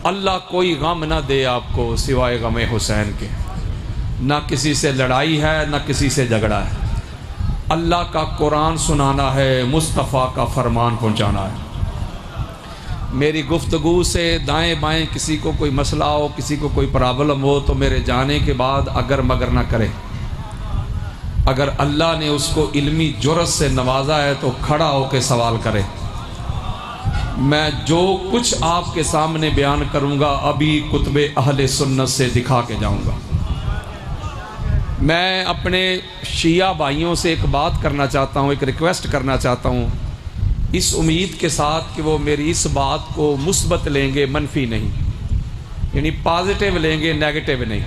اللہ کوئی غم نہ دے آپ کو سوائے غم حسین کے، نہ کسی سے لڑائی ہے نہ کسی سے جھگڑا ہے، اللہ کا قرآن سنانا ہے، مصطفیٰ کا فرمان پہنچانا ہے۔ میری گفتگو سے دائیں بائیں کسی کو کوئی مسئلہ ہو، کسی کو کوئی پرابلم ہو تو میرے جانے کے بعد اگر مگر نہ کرے۔ اگر اللہ نے اس کو علمی جرأت سے نوازا ہے تو کھڑا ہو کے سوال کرے۔ میں جو کچھ آپ کے سامنے بیان کروں گا ابھی کتب اہل سنت سے دکھا کے جاؤں گا۔ میں اپنے شیعہ بھائیوں سے ایک بات کرنا چاہتا ہوں، ایک ریکویسٹ کرنا چاہتا ہوں، اس امید کے ساتھ کہ وہ میری اس بات کو مثبت لیں گے، منفی نہیں، یعنی پازیٹیو لیں گے، نیگیٹیو نہیں۔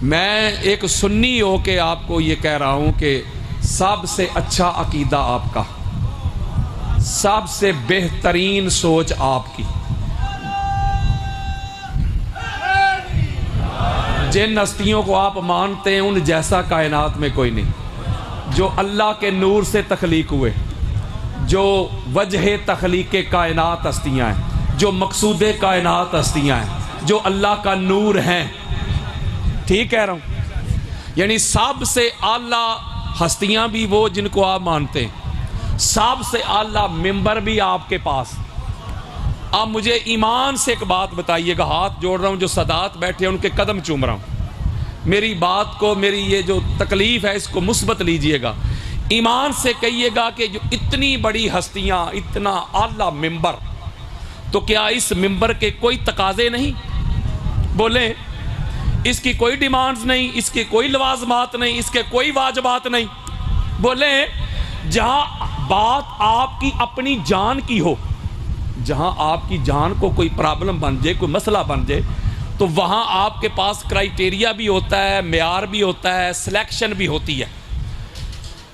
میں ایک سنی ہو کے آپ کو یہ کہہ رہا ہوں کہ سب سے اچھا عقیدہ آپ کا، سب سے بہترین سوچ آپ کی، جن ہستیوں کو آپ مانتے ہیں ان جیسا کائنات میں کوئی نہیں، جو اللہ کے نور سے تخلیق ہوئے، جو وجہ تخلیق کائنات ہستیاں ہیں، جو مقصود کائنات ہستیاں ہیں، جو اللہ کا نور ہیں۔ ٹھیک کہہ رہا ہوں؟ یعنی سب سے اعلیٰ ہستیاں بھی وہ جن کو آپ مانتے ہیں، سب سے اعلیٰ ممبر بھی آپ کے پاس۔ اب مجھے ایمان سے ایک بات بتائیے گا، ہاتھ جوڑ رہا ہوں، جو سادات بیٹھے ہیں ان کے قدم چوم رہا ہوں، میری بات کو، میری یہ جو تکلیف ہے اس کو مثبت لیجئے گا۔ ایمان سے کہیے گا کہ جو اتنی بڑی ہستیاں، اتنا اعلیٰ ممبر، تو کیا اس ممبر کے کوئی تقاضے نہیں؟ بولیں، اس کی کوئی ڈیمانڈز نہیں، اس کے کوئی لوازمات نہیں، اس کے کوئی واجبات نہیں؟ بولیں، جہاں بات آپ کی اپنی جان کی ہو، جہاں آپ کی جان کو کوئی پرابلم بن جائے، کوئی مسئلہ بن جائے، تو وہاں آپ کے پاس کرائیٹیریا بھی ہوتا ہے، معیار بھی ہوتا ہے، سلیکشن بھی ہوتی ہے۔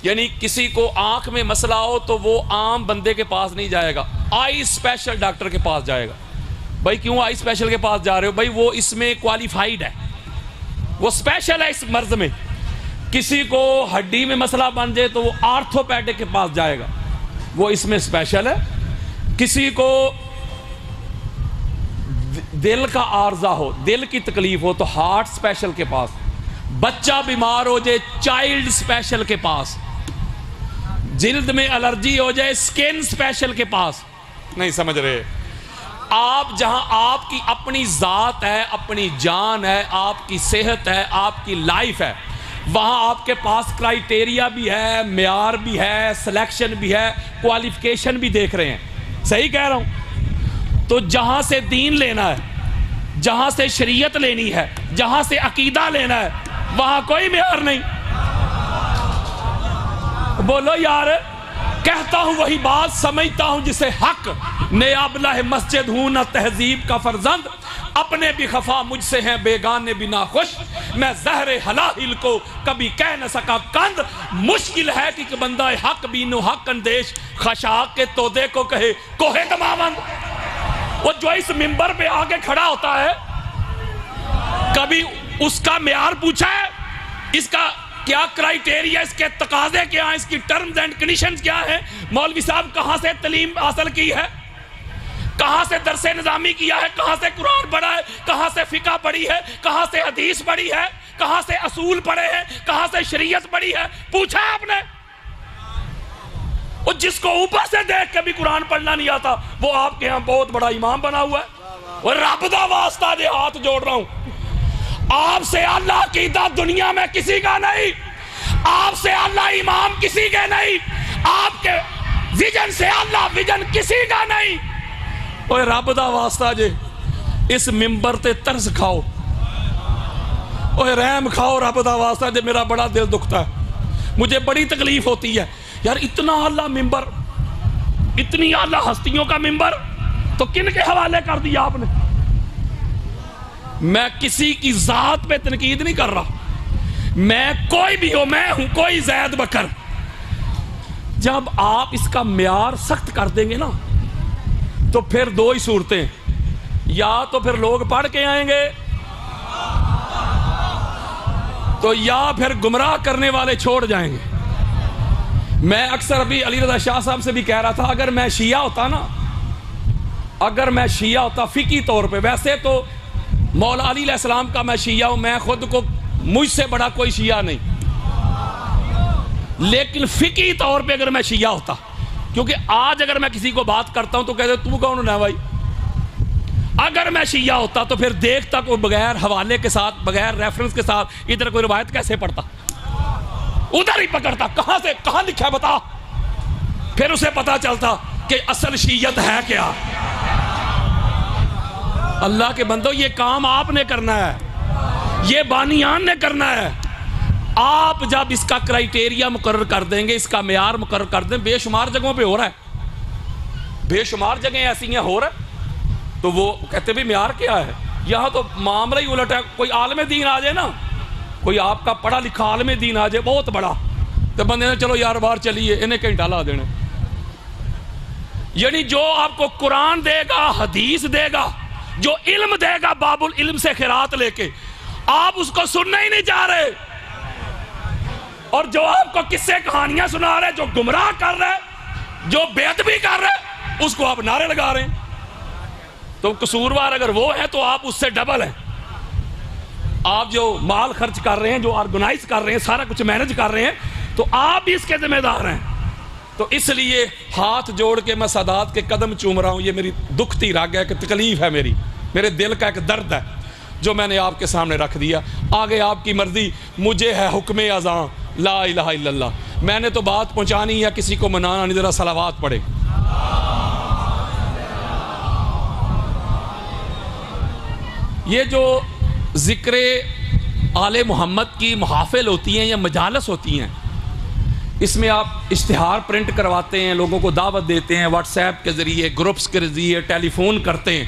یعنی کسی کو آنکھ میں مسئلہ ہو تو وہ عام بندے کے پاس نہیں جائے گا، آئی اسپیشل ڈاکٹر کے پاس جائے گا۔ بھائی کیوں آئی اسپیشل کے پاس جا رہے ہو؟ بھائی وہ اس میں کوالیفائیڈ ہے، وہ اسپیشل ہے اس مرض میں۔ کسی کو ہڈی میں مسئلہ بن جائے تو وہ آرتھوپیڈک کے پاس جائے گا، وہ اس میں اسپیشل ہے۔ کسی کو دل کا عارضہ ہو، دل کی تکلیف ہو تو ہارٹ اسپیشل کے پاس، بچہ بیمار ہو جائے چائلڈ اسپیشل کے پاس، جلد میں الرجی ہو جائے سکن اسپیشل کے پاس۔ نہیں سمجھ رہے؟ آپ جہاں آپ کی اپنی ذات ہے، اپنی جان ہے، آپ کی صحت ہے، آپ کی لائف ہے، وہاں آپ کے پاس کرائیٹیریا بھی ہے، معیار بھی ہے، سلیکشن بھی ہے، کوالیفیکیشن بھی دیکھ رہے ہیں۔ صحیح کہہ رہا ہوں؟ تو جہاں سے دین لینا ہے، جہاں سے شریعت لینی ہے، جہاں سے عقیدہ لینا ہے، وہاں کوئی معیار نہیں۔ بولو یار، کہتا ہوں وہی بات، سمجھتا ہوں جسے حق، نیابلہ مسجد ہوں نہ تہذیب کا فرزند، اپنے بھی خفا مجھ سے ہیں بیگانے بھی ناخوش، میں زہر حلاحل کو کبھی کہہ نہ سکا کند، مشکل ہے کہ بندہ حق بینو حق اندیش خشاک کے تودے کو کہے کوہ دماوند۔ وہ جو اس ممبر پہ آگے کھڑا ہوتا ہے، کبھی اس کا معیار پوچھا ہے؟ اس کا کیا کرائیٹیریا، اس کے تقاضے کیا ہیں، اس کی ٹرمز اینڈ کنڈیشنز کیا ہیں؟ مولوی صاحب کہاں سے تعلیم حاصل کی ہے، کہاں سے درس نظامی کیا ہے، کہاں سے قرآن پڑھا ہے، کہاں سے فقہ پڑھی ہے، کہاں سے حدیث پڑھی ہے، کہاں سے اصول پڑھے ہیں، کہاں سے شریعت پڑھی ہے؟ پوچھا ہے آپ نے؟ وہ جس کو اوپر سے دیکھ کے بھی قرآن پڑھنا نہیں آتا، وہ آپ کے ہاں بہت بڑا امام بنا ہوا ہے۔ وہ رب دا واسطہ دے ہاتھ جوڑ رہا ہوں، آپ سے اللہ عقیدہ دنیا میں کسی کا نہیں، آپ سے اللہ امام کسی کے نہیں، آپ کے ویژن سے اللہ ویژن کسی کا نہیں۔ اوہ رب دا واسطہ جے اس ممبر تے ترس کھاؤ، اوہ رحم کھاؤ رب دا واسطہ جے، میرا بڑا دل دکھتا ہے، مجھے بڑی تکلیف ہوتی ہے یار، اتنا اعلیٰ ممبر، اتنی اعلیٰ ہستیوں کا ممبر، تو کن کے حوالے کر دیا آپ نے؟ میں کسی کی ذات پہ تنقید نہیں کر رہا، میں کوئی بھی ہو، میں ہوں کوئی زید بکر۔ جب آپ اس کا معیار سخت کر دیں گے نا تو پھر دو ہی صورتیں، یا تو پھر لوگ پڑھ کے آئیں گے، تو یا پھر گمراہ کرنے والے چھوڑ جائیں گے۔ میں اکثر ابھی علی رضا شاہ صاحب سے بھی کہہ رہا تھا، اگر میں شیعہ ہوتا نا اگر میں شیعہ ہوتا فقہی طور پہ، ویسے تو مولا علی علیہ السلام کا میں شیعہ ہوں، میں خود کو مجھ سے بڑا کوئی شیعہ نہیں، لیکن فقہی طور پہ اگر میں شیعہ ہوتا، کیونکہ آج اگر میں کسی کو بات کرتا ہوں تو کہتے تو کون ہونا ہے بھائی؟ اگر میں شیعہ ہوتا تو پھر دیکھتا کوئی بغیر حوالے کے ساتھ، بغیر ریفرنس کے ساتھ ادھر کوئی روایت کیسے پڑھتا، ادھر ہی پکڑتا، کہاں سے کہاں لکھا ہے بتا، پھر اسے پتا چلتا کہ اصل شیعت ہے کیا۔ اللہ کے بندو، یہ کام آپ نے کرنا ہے، یہ بانیان نے کرنا ہے۔ آپ جب اس کا کرائیٹیریا مقرر کر دیں گے، اس کا معیار مقرر کر دیں، بے شمار جگہوں پہ ہو رہا ہے، بے شمار جگہیں ایسی ہیں ہو رہا ہے، تو وہ کہتے بھی معیار کیا ہے؟ یہاں تو معاملہ ہی الٹ ہے۔ کوئی عالم دین آ جائے نا، کوئی آپ کا پڑھا لکھا عالم دین آ جائے بہت بڑا، تو بندے نے چلو یار باہر چلیے، انہیں کہیں ڈالا دینا۔ یعنی جو آپ کو قرآن دے گا، حدیث دے گا، جو علم دے گا باب العلم سے خیرات لے کے، آپ اس کو سننا ہی نہیں چاہ رہے، اور جو آپ کو قصے کہانیاں سنا رہے، جو گمراہ کر رہے، جو بے ادبی کر رہے، اس کو آپ نعرے لگا رہے ہیں۔ تو قصوروار اگر وہ ہے تو آپ اس سے ڈبل ہیں۔ آپ جو مال خرچ کر رہے ہیں، جو آرگنائز کر رہے ہیں، سارا کچھ مینج کر رہے ہیں، تو آپ بھی اس کے ذمہ دار ہیں۔ تو اس لیے ہاتھ جوڑ کے میں سادات کے قدم چوم رہا ہوں، یہ میری دکھتی رگ ہے، کہ تکلیف ہے میری، میرے دل کا ایک درد ہے جو میں نے آپ کے سامنے رکھ دیا۔ آگے آپ کی مرضی، مجھے ہے حکم اذاں لا الہ الا اللہ، میں نے تو بات پہنچانی ہے، کسی کو منانا نہیں، ذرا صلوات پڑھے۔ یہ جو ذکر آل محمد کی محافل ہوتی ہیں یا مجالس ہوتی ہیں، اس میں آپ اشتہار پرنٹ کرواتے ہیں، لوگوں کو دعوت دیتے ہیں، واٹس ایپ کے ذریعے، گروپس کے ذریعے، ٹیلی فون کرتے ہیں،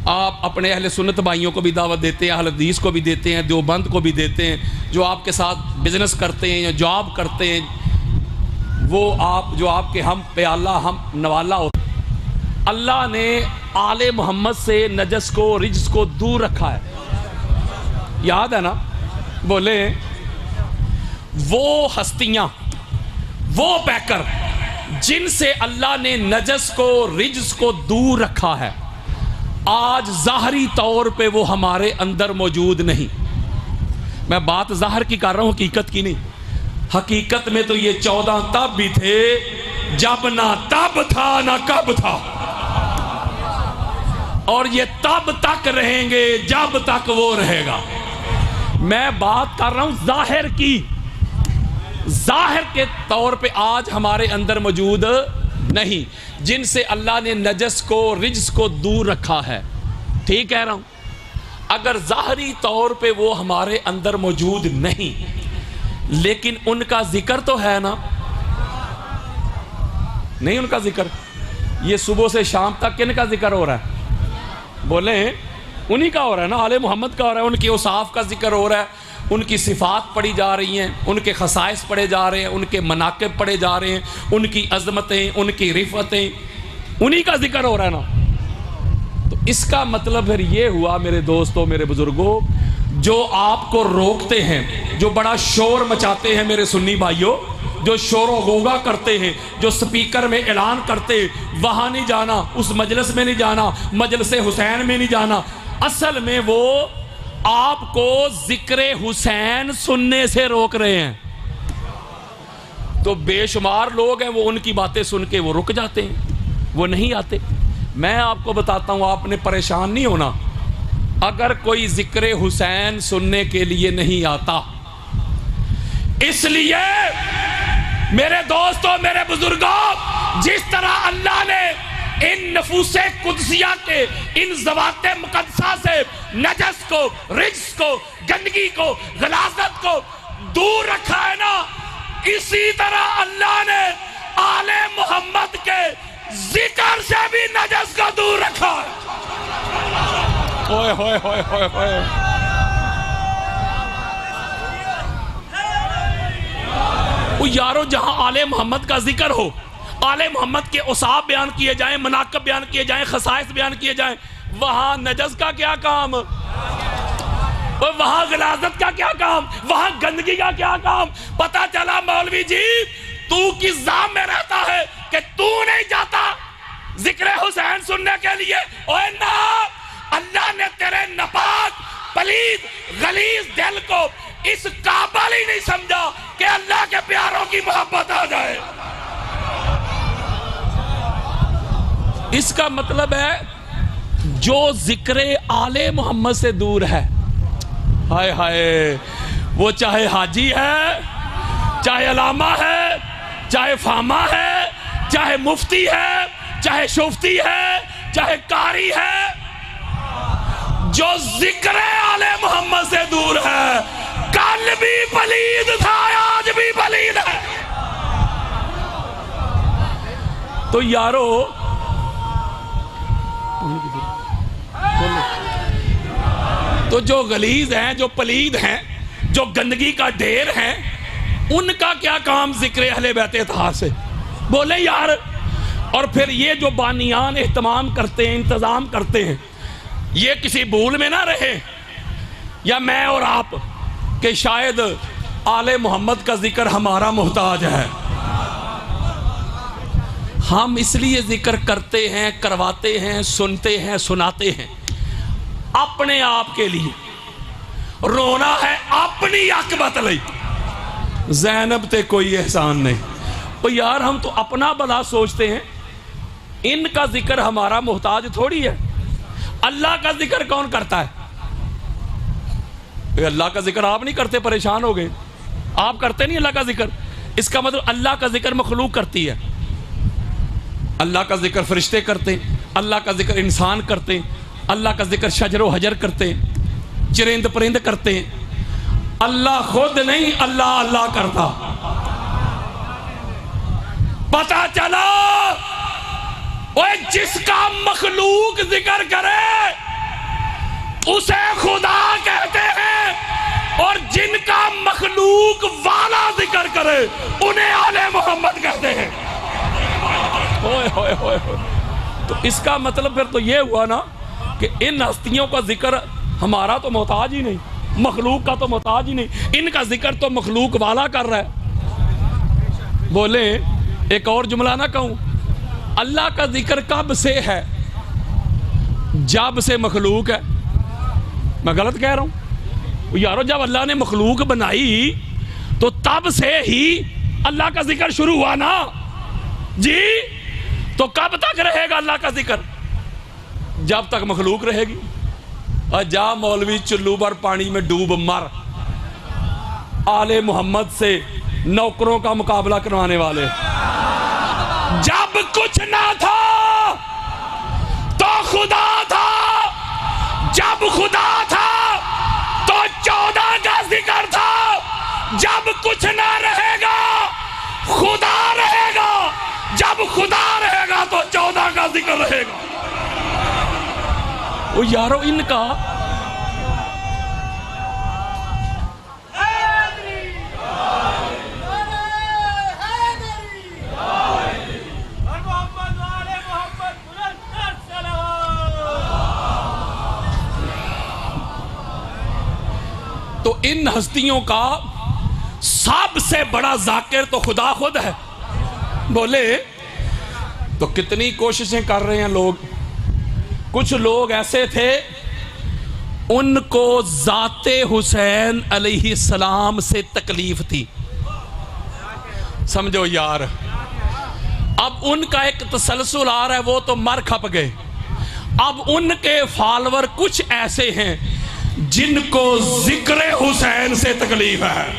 آپ اپنے اہل سنت بھائیوں کو بھی دعوت دیتے ہیں، اہل حدیث کو بھی دیتے ہیں، دیوبند کو بھی دیتے ہیں، جو آپ کے ساتھ بزنس کرتے ہیں یا جاب کرتے ہیں، وہ آپ جو آپ کے ہم پیالہ ہم نوالا ہوتے ہیں۔ اللہ نے آل محمد سے نجس کو، رجس کو دور رکھا ہے، یاد ہے نا؟ بولے وہ ہستیاں، وہ پیکر جن سے اللہ نے نجس کو، رجس کو دور رکھا ہے، آج ظاہری طور پہ وہ ہمارے اندر موجود نہیں۔ میں بات ظاہر کی کر رہا ہوں، حقیقت کی نہیں۔ حقیقت میں تو یہ 14 تب بھی تھے جب نہ تب تھا نہ کب تھا، اور یہ تب تک رہیں گے جب تک وہ رہے گا۔ میں بات کر رہا ہوں ظاہر کی، ظاہر کے طور پہ آج ہمارے اندر موجود نہیں، جن سے اللہ نے نجس کو، رجس کو دور رکھا ہے۔ ٹھیک کہہ رہا ہوں؟ اگر ظاہری طور پہ وہ ہمارے اندر موجود نہیں، لیکن ان کا ذکر تو ہے نا؟ نہیں ان کا ذکر؟ یہ صبح سے شام تک کن کا ذکر ہو رہا ہے؟ بولیں انہی کا ہو رہا ہے نا، آل محمد کا ہو رہا ہے، ان کے اوصاف کا ذکر ہو رہا ہے، ان کی صفات پڑھی جا رہی ہیں، ان کے خصائص پڑھے جا رہے ہیں، ان کے مناقب پڑھے جا رہے ہیں، ان کی عظمتیں، ان کی رفعتیں، انہی کا ذکر ہو رہا ہے نا۔ تو اس کا مطلب پھر یہ ہوا میرے دوستوں، میرے بزرگوں، جو آپ کو روکتے ہیں، جو بڑا شور مچاتے ہیں میرے سنی بھائیوں، جو شور و غوغا کرتے ہیں، جو سپیکر میں اعلان کرتے، وہاں نہیں جانا، اس مجلس میں نہیں جانا، مجلس حسین میں نہیں جانا، اصل میں وہ آپ کو ذکر حسین سننے سے روک رہے ہیں۔ تو بے شمار لوگ ہیں، وہ ان کی باتیں سن کے وہ رک جاتے ہیں، وہ نہیں آتے۔ میں آپ کو بتاتا ہوں، آپ نے پریشان نہیں ہونا اگر کوئی ذکر حسین سننے کے لیے نہیں آتا، اس لیے میرے دوستوں، میرے بزرگوں، جس طرح اللہ نے ان نفوس قدسیہ کے، ان ذوات مقدسہ سے نجس کو، رجس کو، گندگی کو، غلاظت کو دور رکھا ہے نا، اسی طرح اللہ نے آل محمد کے ذکر سے بھی نجس کو دور رکھا ہے۔ ہوئے ہوئے ہوئے ہوئے ہوئے، وہ یارو جہاں آل محمد کا ذکر ہو، آل محمد کے اوصاف بیان کیے جائیں، مناقب بیان کیے جائیں، خصائص بیان کیے جائیں، وہاں نجس کا کیا کام، وہاں غلاظت کا کیا کام، وہاں گندگی کا کیا کام؟ پتہ چلا مولوی جی تو کس ذام میں رہتا ہے کہ تو نہیں جاتا ذکر حسین سننے کے لیے؟ اوے نا، اللہ نے تیرے نپاک پلید غلیظ دل کو اس قابل ہی نہیں سمجھا کہ اللہ کے پیاروں کی محبت آ جائے۔ اس کا مطلب ہے جو ذکر آل محمد سے دور ہے، ہائے ہائے، وہ چاہے حاجی ہے، چاہے علامہ ہے، چاہے فامہ ہے، چاہے مفتی ہے، چاہے شفتی ہے، چاہے قاری ہے، جو ذکر آل محمد سے دور ہے، کل بھی پلید تھا، آج بھی پلید ہے۔ تو یارو، تو جو غلیظ ہیں، جو پلید ہیں، جو گندگی کا ڈھیر ہیں، ان کا کیا کام ذکر اہل بیت اطہار سے؟ بولے یار۔ اور پھر یہ جو بانیان اہتمام کرتے ہیں، انتظام کرتے ہیں، یہ کسی بھول میں نہ رہے، یا میں اور آپ، کہ شاید آل محمد کا ذکر ہمارا محتاج ہے۔ ہم اس لیے ذکر کرتے ہیں، کرواتے ہیں، سنتے ہیں، سناتے ہیں اپنے آپ کے لیے، رونا ہے اپنی عاقبت لئی، زینب تے کوئی احسان نہیں۔ تو یار ہم تو اپنا بھلا سوچتے ہیں، ان کا ذکر ہمارا محتاج تھوڑی ہے۔ اللہ کا ذکر کون کرتا ہے؟ اللہ کا ذکر آپ نہیں کرتے، پریشان ہو گئے، آپ کرتے نہیں اللہ کا ذکر، اس کا مطلب اللہ کا ذکر مخلوق کرتی ہے۔ اللہ کا ذکر فرشتے کرتے ہیں، اللہ کا ذکر انسان کرتے ہیں، اللہ کا ذکر شجر و حجر کرتے ہیں، چرند پرند کرتے ہیں۔ اللہ خود نہیں، اللہ اللہ کرتا۔ پتہ چلا جس کا مخلوق ذکر کرے اسے خدا کہتے ہیں، اور جن کا مخلوق والا ذکر کرے انہیں آل محمد کہتے ہیں۔ تو اس کا مطلب پھر تو یہ ہوا نا کہ ان ہستیوں کا ذکر ہمارا تو محتاج ہی نہیں، مخلوق کا تو محتاج ہی نہیں، ان کا ذکر تو مخلوق والا کر رہا ہے۔ بولے ایک اور جملہ نہ کہوں، اللہ کا ذکر کب سے ہے؟ جب سے مخلوق ہے۔ میں غلط کہہ رہا ہوں؟ یارو جب اللہ نے مخلوق بنائی تو تب سے ہی اللہ کا ذکر شروع ہوا نا جی۔ تو کب تک رہے گا اللہ کا ذکر؟ جب تک مخلوق رہے گی۔ اور جا مولوی چلو بر پانی میں ڈوب مر، آل محمد سے نوکروں کا مقابلہ کروانے والے۔ جب کچھ نہ تھا تو خدا تھا، جب خدا تھا تو 14 کا ذکر تھا، جب کچھ نہ رہے گا خدا رہے گا، جب خدا رہے گا تو 14 کا ذکر رہے گا۔ وہ یارو ان کا تو ان ہستیوں کا سب سے بڑا ذاکر تو خدا خود ہے۔ بولے تو کتنی کوششیں کر رہے ہیں لوگ۔ کچھ لوگ ایسے تھے ان کو ذات حسین علیہ السلام سے تکلیف تھی، سمجھو یار۔ اب ان کا ایک تسلسل آ رہا ہے، وہ تو مر کھپ گئے۔ اب ان کے فالور کچھ ایسے ہیں جن کو ذکر حسین سے تکلیف ہے۔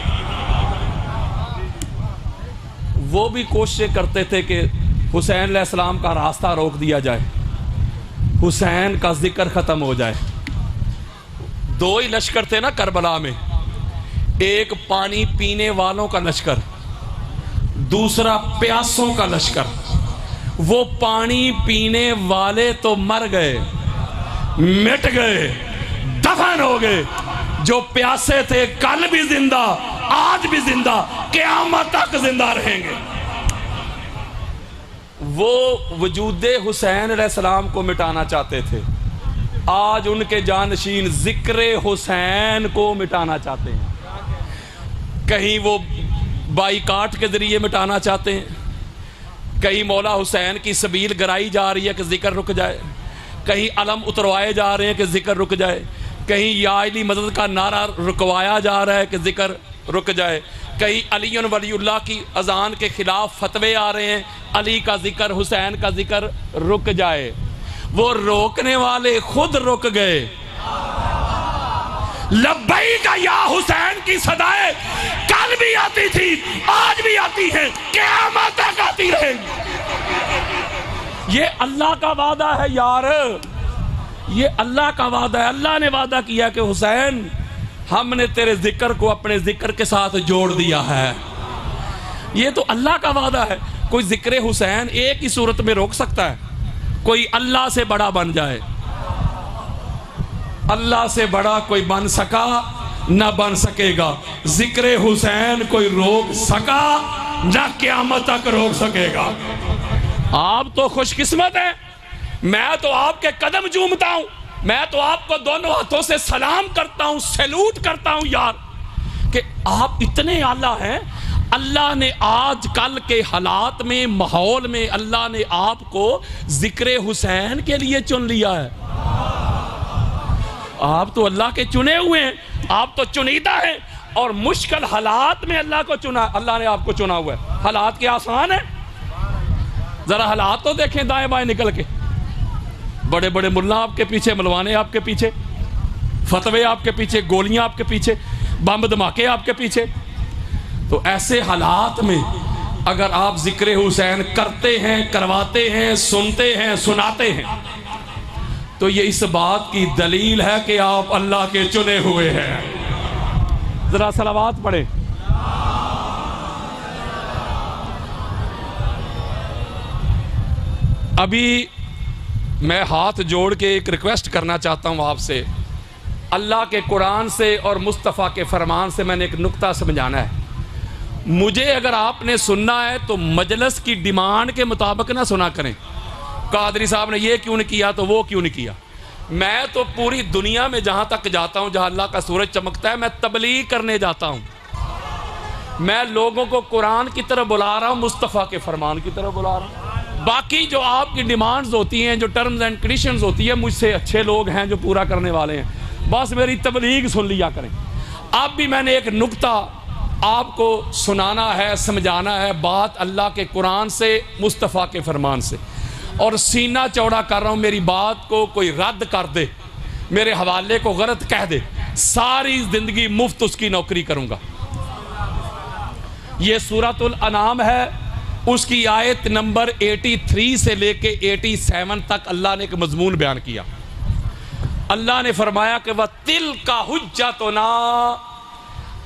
وہ بھی کوششیں کرتے تھے کہ حسین علیہ السلام کا راستہ روک دیا جائے، حسین کا ذکر ختم ہو جائے۔ دو ہی لشکر تھے نا کربلا میں، ایک پانی پینے والوں کا لشکر، دوسرا پیاسوں کا لشکر۔ وہ پانی پینے والے تو مر گئے، مٹ گئے، دفن ہو گئے۔ جو پیاسے تھے کل بھی زندہ، آج بھی زندہ، قیامت تک زندہ رہیں گے۔ وہ وجود حسین علیہ السلام کو مٹانا چاہتے تھے، آج ان کے جانشین ذکر حسین کو مٹانا چاہتے ہیں۔ کہیں وہ بائیکاٹ کے ذریعے مٹانا چاہتے ہیں، کہیں مولا حسین کی سبیل گرائی جا رہی ہے کہ ذکر رک جائے، کہیں علم اتروائے جا رہے ہیں کہ ذکر رک جائے، کہیں یا علی مدد کا نعرہ رکوایا جا رہا ہے کہ ذکر رک جائے، کہیں علی ولی اللہ کی اذان کے خلاف فتوے آ رہے ہیں علی کا ذکر حسین کا ذکر رک جائے۔ وہ روکنے والے خود رک گئے۔ لبیک یا حسین کی صدائیں کل بھی آتی تھی، آج بھی آتی ہیں، قیامت تک آتی رہیں گی۔ یہ اللہ کا وعدہ ہے یار، یہ اللہ کا وعدہ ہے۔ اللہ نے وعدہ کیا کہ حسین ہم نے تیرے ذکر کو اپنے ذکر کے ساتھ جوڑ دیا ہے۔ یہ تو اللہ کا وعدہ ہے۔ کوئی ذکر حسین ایک ہی صورت میں روک سکتا ہے؟ کوئی اللہ سے بڑا بن جائے۔ اللہ سے بڑا کوئی بن سکا نہ بن سکے گا۔ ذکر حسین کوئی روک سکا نہ قیامت تک روک سکے گا۔ آپ تو خوش قسمت ہیں، میں تو آپ کے قدم چومتا ہوں، میں تو آپ کو دونوں ہاتھوں سے سلام کرتا ہوں، سیلوٹ کرتا ہوں یار، کہ آپ اتنے اعلیٰ ہیں۔ اللہ نے آج کل کے حالات میں، ماحول میں، اللہ نے آپ کو ذکر حسین کے لیے چن لیا ہے۔ آپ تو اللہ کے چنے ہوئے ہیں، آپ تو چنیدہ ہیں، اور مشکل حالات میں اللہ کو چنا، اللہ نے آپ کو چنا ہوا ہے۔ حالات کے آسان ہیں؟ ذرا حالات تو دیکھیں دائیں بائیں نکل کے، بڑے بڑے ملا آپ کے پیچھے، ملوانے آپ کے پیچھے، فتوے آپ کے پیچھے، گولیاں آپ کے پیچھے، بم دھماکے آپ کے پیچھے۔ تو ایسے حالات میں اگر آپ ذکر حسین کرتے ہیں، کرواتے ہیں، سنتے ہیں، سناتے ہیں، تو یہ اس بات کی دلیل ہے کہ آپ اللہ کے چنے ہوئے ہیں۔ ذرا صلوات پڑھیں۔ ابھی میں ہاتھ جوڑ کے ایک ریکویسٹ کرنا چاہتا ہوں آپ سے۔ اللہ کے قرآن سے اور مصطفیٰ کے فرمان سے میں نے ایک نقطہ سمجھانا ہے۔ مجھے اگر آپ نے سننا ہے تو مجلس کی ڈیمانڈ کے مطابق نہ سنا کریں، قادری صاحب نے یہ کیوں نہیں کیا تو وہ کیوں نہیں کیا۔ میں تو پوری دنیا میں جہاں تک جاتا ہوں، جہاں اللہ کا سورج چمکتا ہے، میں تبلیغ کرنے جاتا ہوں۔ میں لوگوں کو قرآن کی طرف بلا رہا ہوں، مصطفیٰ کے فرمان کی طرف بلا رہا ہوں۔ باقی جو آپ کی ڈیمانڈز ہوتی ہیں، جو ٹرمز اینڈ کنڈیشنز ہوتی ہیں، مجھ سے اچھے لوگ ہیں جو پورا کرنے والے ہیں، بس میری تبلیغ سن لیا کریں۔ اب بھی میں نے ایک نقطہ آپ کو سنانا ہے، سمجھانا ہے، بات اللہ کے قرآن سے، مصطفیٰ کے فرمان سے، اور سینہ چوڑا کر رہا ہوں، میری بات کو کوئی رد کر دے، میرے حوالے کو غلط کہہ دے، ساری زندگی مفت اس کی نوکری کروں گا۔ یہ سورۃ الانعام ہے، اس کی آیت نمبر 83 سے لے کے 87 تک اللہ نے ایک مضمون بیان کیا۔ اللہ نے فرمایا کہ وَتِلْكَ حُجَّتُنَا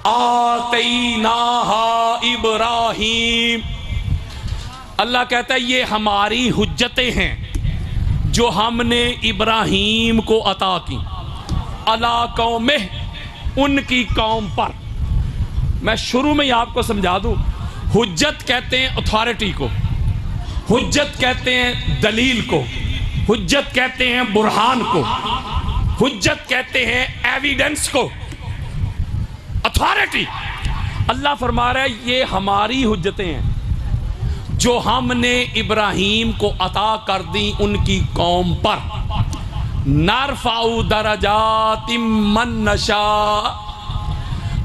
آتَيْنَاهَا إِبْرَاهِيمَ۔ اللہ کہتا ہے یہ ہماری حجتیں ہیں جو ہم نے ابراہیم کو عطا کی، عَلَىٰ قَوْمِهِ، ان کی قوم پر۔ میں شروع میں ہی آپ کو سمجھا دوں، حجت کہتے ہیں اتھارٹی کو، حجت کہتے ہیں دلیل کو، حجت کہتے ہیں برہان کو، حجت کہتے ہیں ایویڈنس کو، اتھارٹی۔ اللہ فرما رہا ہے یہ ہماری حجتیں ہیں جو ہم نے ابراہیم کو عطا کر دی ان کی قوم پر۔ نرفع درجات من نشاء،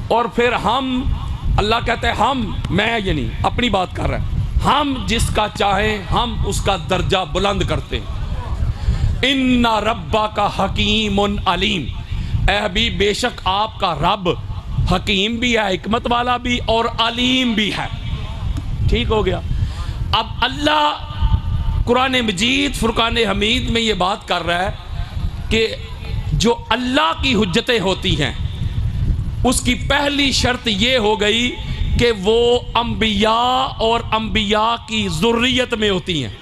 اور پھر ہم، اللہ کہتے ہیں ہم، میں یعنی اپنی بات کر رہا ہے، ہم جس کا چاہیں ہم اس کا درجہ بلند کرتے ہیں۔ ان ربک حکیم علیم، اے حبیب بے شک آپ کا رب حکیم بھی ہے، حکمت والا بھی، اور علیم بھی ہے۔ ٹھیک ہو گیا۔ اب اللہ قرآن مجید فرقان حمید میں یہ بات کر رہا ہے کہ جو اللہ کی حجتیں ہوتی ہیں اس کی پہلی شرط یہ ہو گئی کہ وہ انبیاء اور انبیاء کی ذریت میں ہوتی ہیں۔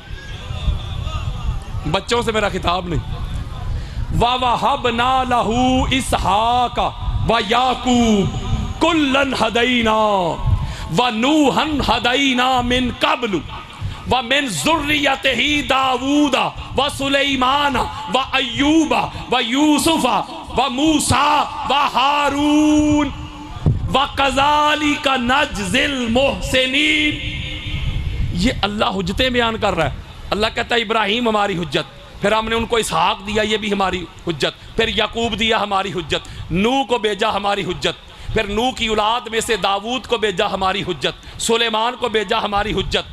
بچوں سے میرا خطاب نہیں۔ وَوَهَبْنَا لَهُ إِسْحَاقَ وَيَعْقُوبَ كُلًّا هَدَيْنَا وَنُوحًا هَدَيْنَا مِن قَبْلُ وَمِن ذُرِّيَّتِهِ دَاوُودَ وَسُلَيْمَانَ وَأَيُّوبَ وَيُوسُفَ وَمُوسَى وَهَارُونَ وَكَذَلِكَ نَجْزِي الْمُحْسِنِينَ۔ یہ اللہ حجتیں بیان کر رہا ہے. اللہ کہتا ہے ابراہیم ہماری حجت, پھر ہم نے ان کو اسحاق دیا, یہ بھی ہماری حجت, پھر یعقوب دیا ہماری حجت, نوح کو بھیجا ہماری حجت, پھر نوح کی اولاد میں سے داؤد کو بھیجا ہماری حجت, سلیمان کو بھیجا ہماری حجت,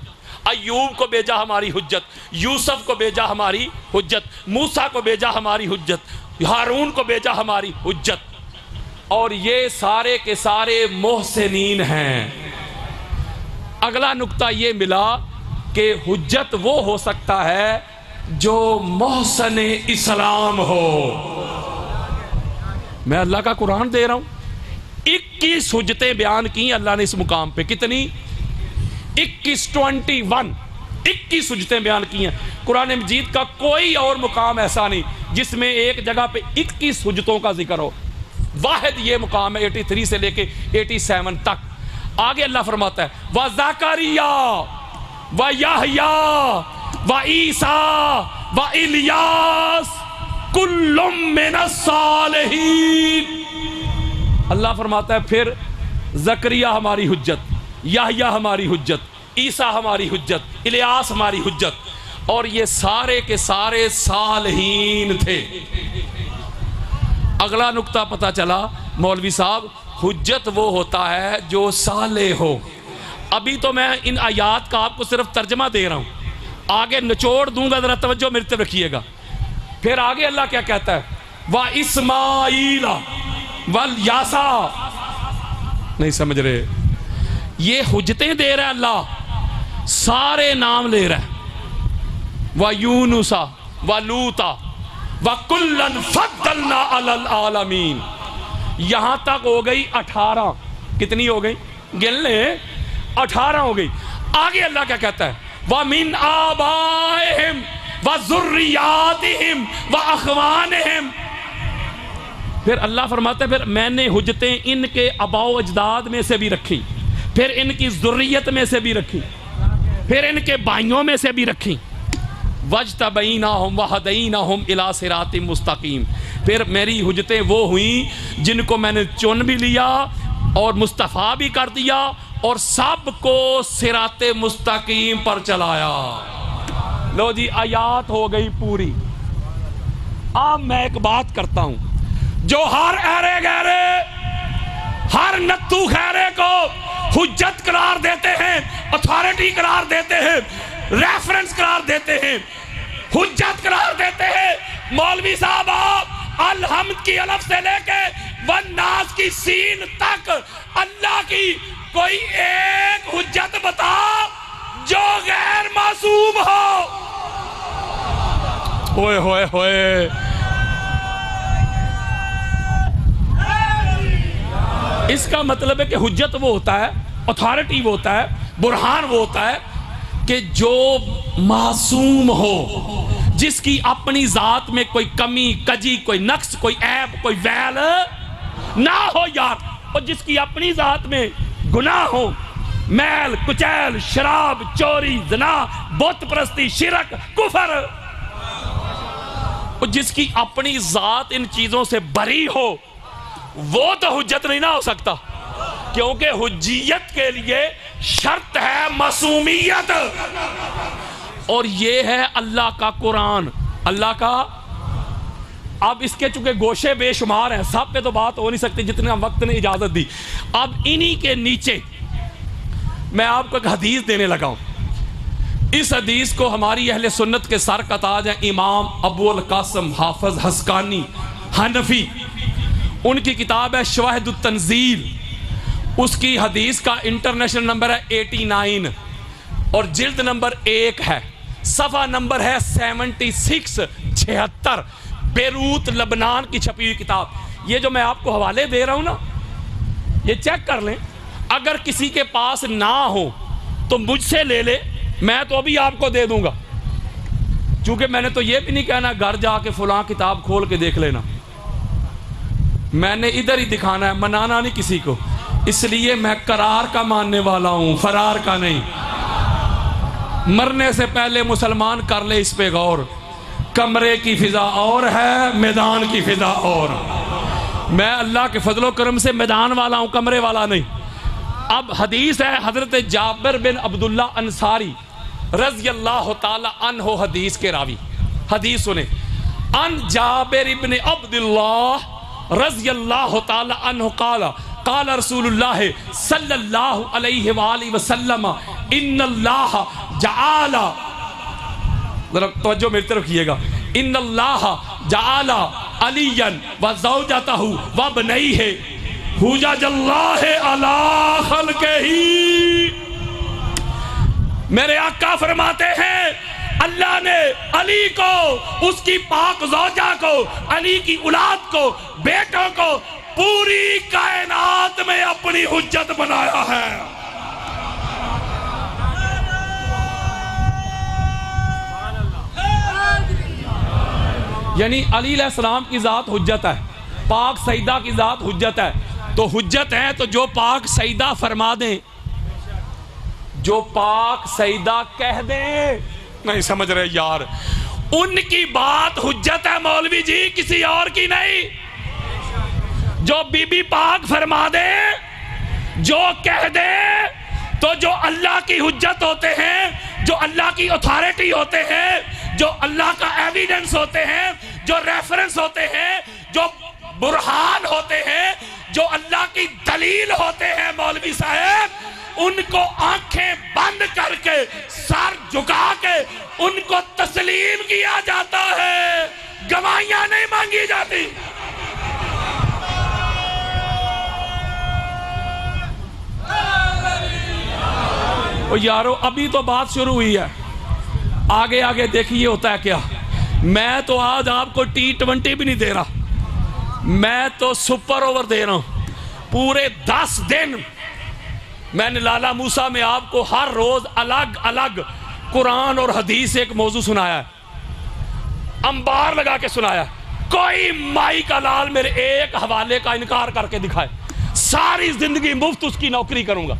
ایوب کو بھیجا ہماری حجت, یوسف کو بھیجا ہماری حجت, موسیٰ کو بھیجا ہماری حجت, ہارون کو بھیجا ہماری حجت. اور یہ سارے کے سارے محسنین ہیں. اگلا نقطہ یہ ملا کہ حجت وہ ہو سکتا ہے جو محسن اسلام ہو. میں اللہ کا قرآن دے رہا ہوں, 21 حجتیں بیان کی اللہ نے اس مقام پہ. کتنی؟ 21 حجتیں بیان کی ہیں. قرآن مجید کا کوئی اور مقام ایسا نہیں جس میں ایک جگہ پہ 21 حجتوں کا ذکر ہو. واحد یہ مقام ہے 83 سے لے کے 87 تک. آگے اللہ فرماتا ہے وَزَكَرِيَّا وَيَحْيَا وَعِيسَىٰ وَإِلْيَاسَ كُلٌّ مِّنَ الصَّالِحِينَ. اللہ فرماتا ہے پھر زکریا ہماری حجت, یحییٰ ہماری حجت, عیسیٰ ہماری حجت, الیاس ہماری حجت, اور یہ سارے کے سارے صالحین تھے. اگلا نقطہ پتہ چلا مولوی صاحب, حجت وہ ہوتا ہے جو صالح ہو. ابھی تو میں ان آیات کا آپ کو صرف ترجمہ دے رہا ہوں, آگے نچوڑ دوں گا, ذرا توجہ میری طرف رکھیے گا. پھر آگے اللہ کیا کہتا ہے وَإِسْمَاعِيلَ وَالْيَاسَا. نہیں سمجھ رہے, یہ حجتیں دے رہا ہے اللہ, سارے نام لے رہا ہے. وَيُونُسَ وَلُوطَ وَكُلًّا فَضَّلْنَا عَلَى الْعَالَمِينَ. یہاں تک ہو گئی 18. کتنی ہو گئی؟ گن لیں, 18 ہو گئی. آگے اللہ کیا کہتا ہے وَمِنْ آبَائِهِمْ وَذُرِّيَّاتِهِمْ وَأَخْوَانِهِمْ. پھر اللہ فرماتا ہے پھر میں نے حجتیں ان کے آباء و اجداد میں سے بھی رکھی, پھر ان کی ذریت میں سے بھی رکھی, پھر ان کے بھائیوں میں سے بھی رکھی. وَاجْتَبَيْنَاهُمْ وَهَدَيْنَاهُمْ إِلَىٰ صِرَاطٍ مُسْتَقِيمٍ. پھر میری حجتیں وہ ہوئیں جن کو میں نے چن بھی لیا اور مصطفیٰ بھی کر دیا اور سب کو صراط مستقیم پر چلایا. لو جی آیات ہو گئی پوری. اب میں ایک بات کرتا ہوں, جو ہر ایرے گہرے ہر نتو خیرے کو حجت قرار دیتے ہیں, اتھارٹی قرار دیتے ہیں, ریفرنس قرار دیتے ہیں, حجت قرار دیتے ہیں, مولوی صاحب آپ الحمد کی الف سے لے کے والناس کی سین تک اللہ کی کوئی ایک حجت بتا جو غیر معصوم ہو. ہوئے ہوئے ہوئے, اس کا مطلب ہے کہ حجت وہ ہوتا ہے, اتھارٹی وہ ہوتا ہے, برہان وہ ہوتا ہے کہ جو معصوم ہو, جس کی اپنی ذات میں کوئی کمی کجی, کوئی نقص, کوئی عیب, کوئی ویل نہ ہو یار, اور جس کی اپنی ذات میں گناہ ہو, میل کچیل, شراب, چوری, زنا, بت پرستی, شرک, کفر, اور جس کی اپنی ذات ان چیزوں سے بری ہو, وہ تو حجت نہیں نہ ہو سکتا, کیونکہ حجیت کے لیے شرط ہے معصومیت, اور یہ ہے اللہ کا قرآن, اللہ کا. اب اس کے چونکہ گوشے بے شمار ہیں, سب پہ تو بات ہو نہیں سکتی جتنا وقت نے اجازت دی. اب انہی کے نیچے میں آپ کو ایک حدیث دینے لگا ہوں. اس حدیث کو ہماری اہل سنت کے سر کا تاج ہیں امام ابو القاسم حافظ حسقانی حنفی, ان کی کتاب ہے شواہد التنزیل, اس کی حدیث کا انٹرنیشنل نمبر ہے 89 اور جلد نمبر 1 ہے, صفحہ نمبر ہے 76 بیروت لبنان کی چھپی ہوئی کتاب. یہ جو میں آپ کو حوالے دے رہا ہوں نا, یہ چیک کر لیں, اگر کسی کے پاس نہ ہو تو مجھ سے لے لے, میں تو ابھی آپ کو دے دوں گا, چونکہ میں نے تو یہ بھی نہیں کہنا گھر جا کے فلاں کتاب کھول کے دیکھ لینا, میں نے ادھر ہی دکھانا ہے, منانا نہیں کسی کو. اس لیے میں قرار کا ماننے والا ہوں, فرار کا نہیں. مرنے سے پہلے مسلمان کر لے اس پہ غور, کمرے کی فضا اور ہے, میدان کی فضا اور. میں اللہ کے فضل و کرم سے میدان والا ہوں, کمرے والا نہیں. اب حدیث ہے حضرت جابر بن عبداللہ انصاری رضی اللہ تعالی عنہ حدیث کے راوی، حدیث سنیں، ان جابر ابن عبداللہ رضی اللہ تعالی عنہ قال قال رسول اللہ صلی اللہ علیہ وآلہ وسلم ان اللہ جعل، ذرا توجہ میری طرف کیے گا، ان اللہ جعل علیا وزوجتہ وابنیہ حجج اللہ علی خلقہ۔ میرے آقا فرماتے ہیں اللہ نے علی کو، اس کی پاک زوجہ کو، علی کی اولاد کو، بیٹوں کو پوری کائنات میں اپنی حجت بنایا ہے۔ یعنی علی علیہ السلام کی ذات حجت ہے، پاک سیدہ کی ذات حجت ہے، تو حجت ہے تو جو پاک سیدہ فرما دیں، جو پاک سیدہ کہہ دیں، نہیں سمجھ رہے یار، ان کی بات حجت ہے مولوی جی، کسی اور کی نہیں۔ جو بی بی پاک فرما دے، جو کہہ دے، تو جو اللہ کی حجت ہوتے ہیں، جو اللہ کی اتھارٹی ہوتے ہیں، جو اللہ کا ایویڈنس ہوتے ہیں، جو ریفرنس ہوتے ہیں، جو برہان ہوتے ہیں، جو اللہ کی دلیل ہوتے ہیں مولوی صاحب، ان کو آنکھیں بند کر کے سر جھکا کے ان کو تسلیم کیا جاتا ہے، گواہیاں نہیں مانگی جاتی۔ او یارو ابھی تو بات شروع ہوئی ہے، آگے آگے دیکھیے ہوتا ہے کیا۔ میں تو آج آپ کو T20 بھی نہیں دے رہا، میں تو سپر اوور دے رہا ہوں۔ پورے 10 دن میں نے لالا موسیٰ میں آپ کو ہر روز الگ الگ قرآن اور حدیث ایک موضوع سنایا ہے، انبار لگا کے سنایا ہے۔ کوئی مائی کا لال میرے ایک حوالے کا انکار کر کے دکھائے، ساری زندگی مفت اس کی نوکری کروں گا۔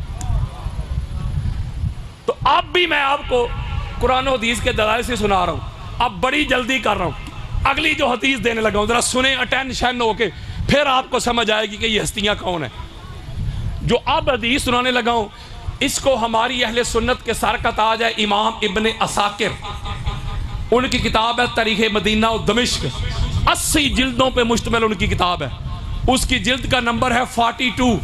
تو اب بھی میں آپ کو قرآن و حدیث کے دلائل سے سنا رہا ہوں، اب بڑی جلدی کر رہا ہوں، اگلی جو حدیث دینے لگا ہوں ذرا سنیں اٹینشن ہو کے، پھر آپ کو سمجھ آئے گی کہ یہ ہستیاں کون ہیں۔ جو اب حدیث سنانے لگا ہوں اس کو ہماری اہل سنت کے سر کا تاج ہے امام ابن عساکر، ان کی کتاب ہے تاریخ مدینہ و دمشق، 80 جلدوں پہ مشتمل ان کی کتاب ہے، اس کی جلد کا نمبر ہے 42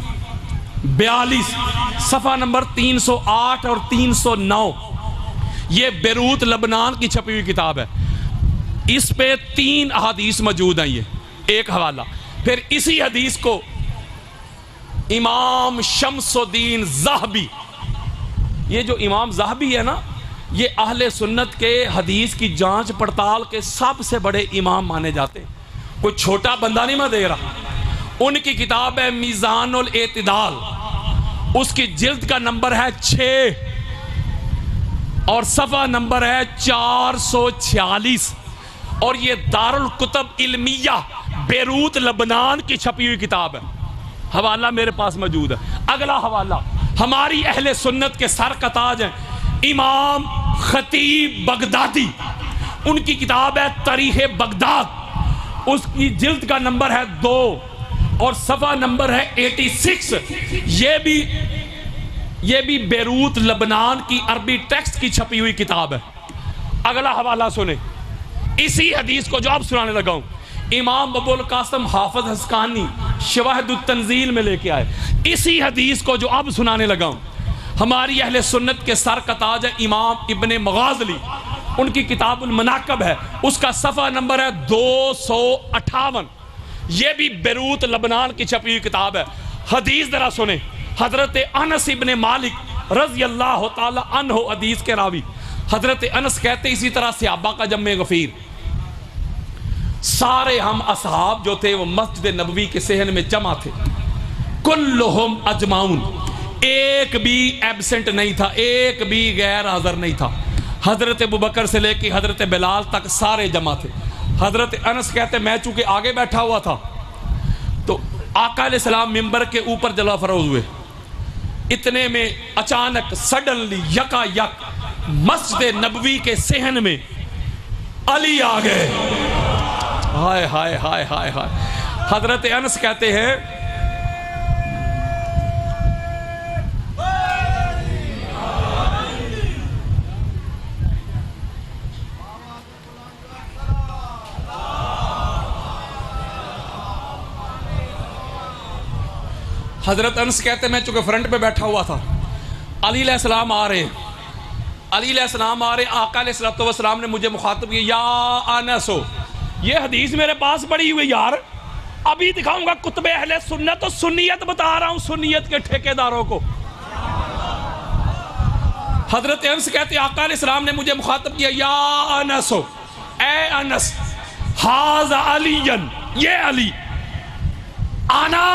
صفحہ نمبر 308 اور 309۔ یہ بیروت لبنان کی چھپی ہوئی کتاب ہے، اس پہ 3 احادیث موجود ہیں، یہ ایک حوالہ۔ پھر اسی حدیث کو امام شمس الدین ذہبی، یہ جو امام ذہبی ہے نا، یہ اہل سنت کے حدیث کی جانچ پڑتال کے سب سے بڑے امام مانے جاتے ہیں، کوئی چھوٹا بندہ نہیں میں دے رہا۔ ان کی کتاب ہے میزان الاعتدال، اس کی جلد کا نمبر ہے 6 اور صفحہ نمبر ہے 446، اور یہ دارالکتب علمیہ بیروت لبنان کی چھپی ہوئی کتاب ہے، حوالہ میرے پاس موجود ہے۔ اگلا حوالہ ہماری اہل سنت کے سر کا تاج ہیں امام خطیب بغدادی، ان کی کتاب ہے تاریخ بغداد، اس کی جلد کا نمبر ہے 2 اور صفحہ نمبر ہے 86۔ یہ بھی بیروت لبنان کی عربی ٹیکسٹ کی چھپی ہوئی کتاب ہے۔ اگلا حوالہ سنیں، اسی حدیث کو جو اب سنانے لگا ہوں امام ابو القاسم حافظ حسقانی شواہد التنزیل میں لے کے آئے، اسی حدیث کو جو اب سنانے لگا ہوں ہماری اہل سنت کے سر کا تاج ہے امام ابن مغازلی، ان کی کتاب المناقب ہے، اس کا صفحہ نمبر ہے 258۔ یہ بھی بیروت لبنان کی چھپی ہوئی کتاب ہے۔ حدیث ذرا سنیں، حضرت انس ابن مالک رضی اللہ تعالی عنہ حدیث کے راوی، حضرت انس کہتے اسی طرح صحابہ کا جمع غفیر، سارے ہم اصحاب جو تھے وہ مسجد نبوی کے صحن میں جمع تھے، کلہم اجمعون، ایک بھی ایبسنٹ نہیں تھا، ایک بھی غیر حاضر نہیں تھا، حضرت ابوبکر سے لے کے حضرت بلال تک سارے جمع تھے۔ حضرت انس کہتے میں چونکہ آگے بیٹھا ہوا تھا تو آقا علیہ السلام منبر کے اوپر جلوہ فروز ہوئے، اتنے میں اچانک سڈنلی یکا یک مسجد نبوی کے صحن میں علی آ گئے۔ ہائے ہائے ہائے ہائے ہائے، حضرت انس کہتے ہیں حضرت انس کہتے میں چونکہ فرنٹ پہ بیٹھا ہوا تھا، علی علیہ السلام آ رہے ہیں، علی علیہ السلام آ رہے ہیں، آقا علیہ السلام نے مجھے مخاطب کیا، یا انسو. یہ حدیث میرے پاس پڑی ہوئی یار، ابھی دکھاؤں گا کتب اہل سنت و سنیت بتا رہا ہوں سنیت کے ٹھیکیداروں کو. حضرت انس کہتے ہیں آقا علیہ السلام نے مجھے مخاطب کیا، یا انسو، اے انس، حاذ علی، یہ علی، انا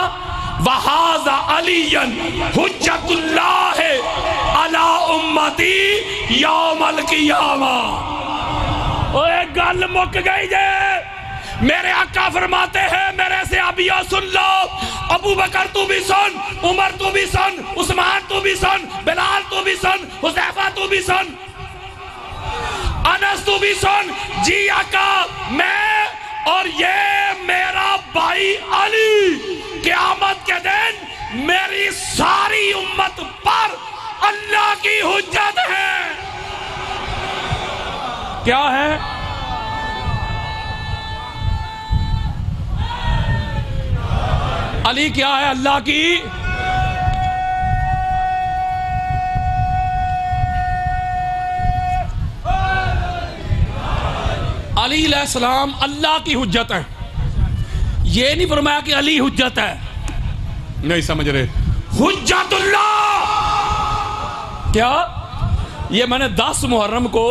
وحاذ علی حجت اللہ علی امتی یوم القیامہ. اوہ گل مک گئی جے. میرے آقا فرماتے ہیں میرے سے ابیو سن لو، ابو بکر تو بھی سن، عمر تو بھی سن، عثمان تو بھی سن، بلال تو بھی سن، حذیفہ تو بھی سن، انس تو بھی سن. جی آقا میں اور یہ میرا بھائی علی قیامت کے دن میری ساری امت پر اللہ کی حجت ہے. کیا ہے؟ علی کیا ہے؟ اللہ کی. علی علیہ السلام اللہ کی حجت ہے. یہ نہیں فرمایا کہ علی حجت ہے، نہیں سمجھ رہے. حجت اللہ. کیا یہ میں نے 10 محرم کو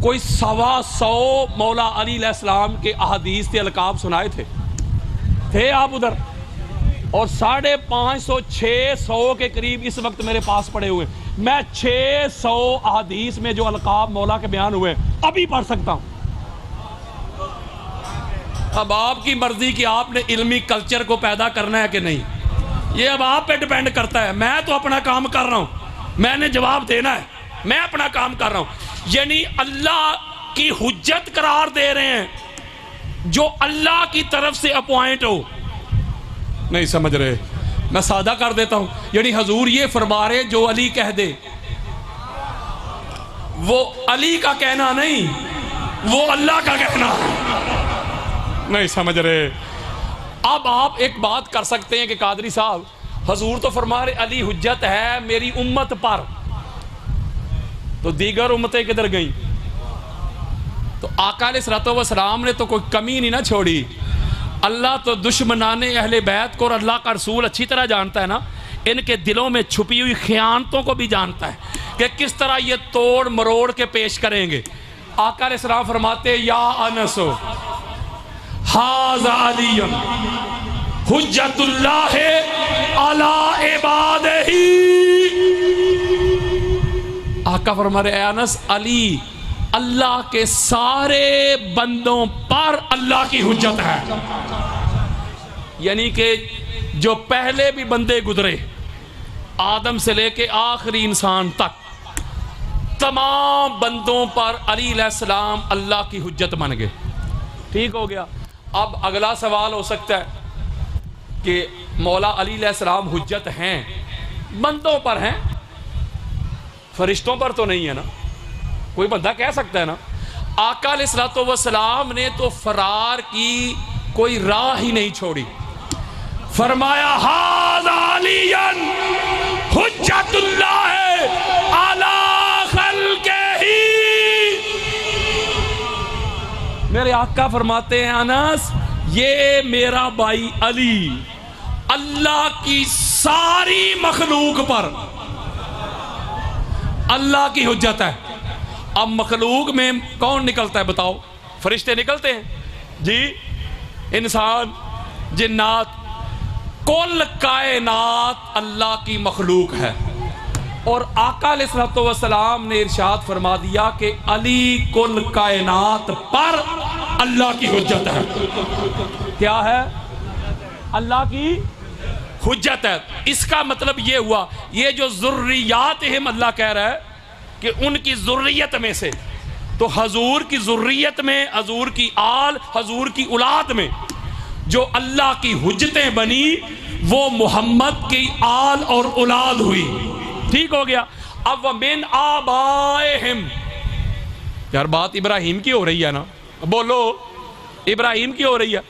کوئی 125 مولا علی علیہ السلام کے احادیث کے القاب سنائے تھے آپ ادھر، اور 550 600 کے قریب اس وقت میرے پاس پڑے ہوئے. میں 600 احادیث میں جو القاب مولا کے بیان ہوئے ابھی پڑھ سکتا ہوں. اب آپ کی مرضی کہ آپ نے علمی کلچر کو پیدا کرنا ہے کہ نہیں، یہ اب آپ پہ ڈیپینڈ کرتا ہے. میں تو اپنا کام کر رہا ہوں، میں نے جواب دینا ہے، میں اپنا کام کر رہا ہوں. یعنی اللہ کی حجت قرار دے رہے ہیں جو اللہ کی طرف سے اپوائنٹ ہو. نہیں سمجھ رہے. میں سادہ کر دیتا ہوں. یعنی حضور یہ فرما رہے جو علی کہہ دے، وہ علی کا کہنا نہیں، وہ اللہ کا کہنا. نہیں سمجھ رہے. اب آپ ایک بات کر سکتے ہیں کہ قادری صاحب حضور تو فرما رہے علی حجت ہے میری امت پر، تو دیگر امتیں کدھر گئیں؟ تو آقا علیہ السلام نے تو کوئی کمی نہیں نہ چھوڑی. اللہ تو دشمنان اہل بیت کو اور اللہ کا رسول اچھی طرح جانتا ہے نا، ان کے دلوں میں چھپی ہوئی خیانتوں کو بھی جانتا ہے کہ کس طرح یہ توڑ مروڑ کے پیش کریں گے. آقا علیہ السلام فرماتے یا انسو حاذ علی حجت اللہ علی عبادہ. آقا فرما رہے اے انس، علی اللہ کے سارے بندوں پر اللہ کی حجت ہے. یعنی کہ جو پہلے بھی بندے گزرے آدم سے لے کے آخری انسان تک، تمام بندوں پر علی علیہ السلام اللہ کی حجت بن گئے. ٹھیک ہو گیا. اب اگلا سوال ہو سکتا ہے کہ مولا علی علیہ السلام حجت ہیں، بندوں پر ہیں، فرشتوں پر تو نہیں ہے نا. کوئی بندہ کہہ سکتا ہے نا. آقا علیہ السلام نے تو فرار کی کوئی راہ ہی نہیں چھوڑی. فرمایا ھذا علی حجت اللہ علی خلقہ. میرے آقا فرماتے ہیں انس، یہ میرا بھائی علی اللہ کی ساری مخلوق پر اللہ کی حجت ہے. اب مخلوق میں کون نکلتا ہے بتاؤ؟ فرشتے نکلتے ہیں جی، انسان، جنات، کل کائنات اللہ کی مخلوق ہے. اور آقا علیہ السلام نے ارشاد فرما دیا کہ علی کل کائنات پر اللہ کی حجت ہے. کیا ہے؟ اللہ کی حجت ہے. اس کا مطلب یہ ہوا یہ جو ذریاتہم اللہ کہہ رہا ہے کہ ان کی ذریت میں سے، تو حضور کی ذریت میں، حضور کی آل، حضور کی اولاد میں جو اللہ کی حجتیں بنی وہ محمد کی آل اور اولاد ہوئی. ٹھیک ہو گیا. اب وَمِنْ آبائہم، یار بات ابراہیم کی ہو رہی ہے نا، بولو ابراہیم کی ہو رہی ہے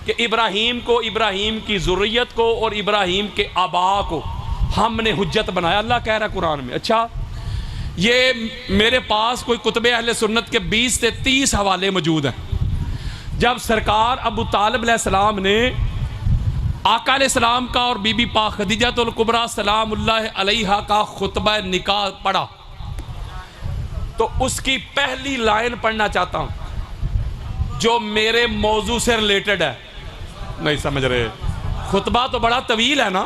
کہ ابراہیم کو، ابراہیم کی ذریت کو اور ابراہیم کے آبا کو ہم نے حجت بنایا. اللہ کہہ رہا ہے قرآن میں. اچھا، یہ میرے پاس کوئی کتب اہل سنت کے 20 سے 30 حوالے موجود ہیں. جب سرکار ابو طالب علیہ السلام نے آقا علیہ السلام کا اور بی بی پاک خدیجہ الکبریٰ سلام اللہ علیہا کا خطبہ نکاح پڑھا تو اس کی پہلی لائن پڑھنا چاہتا ہوں جو میرے موضوع سے ریلیٹڈ ہے. نہیں سمجھ رہے؟ خطبہ تو بڑا طویل ہے نا،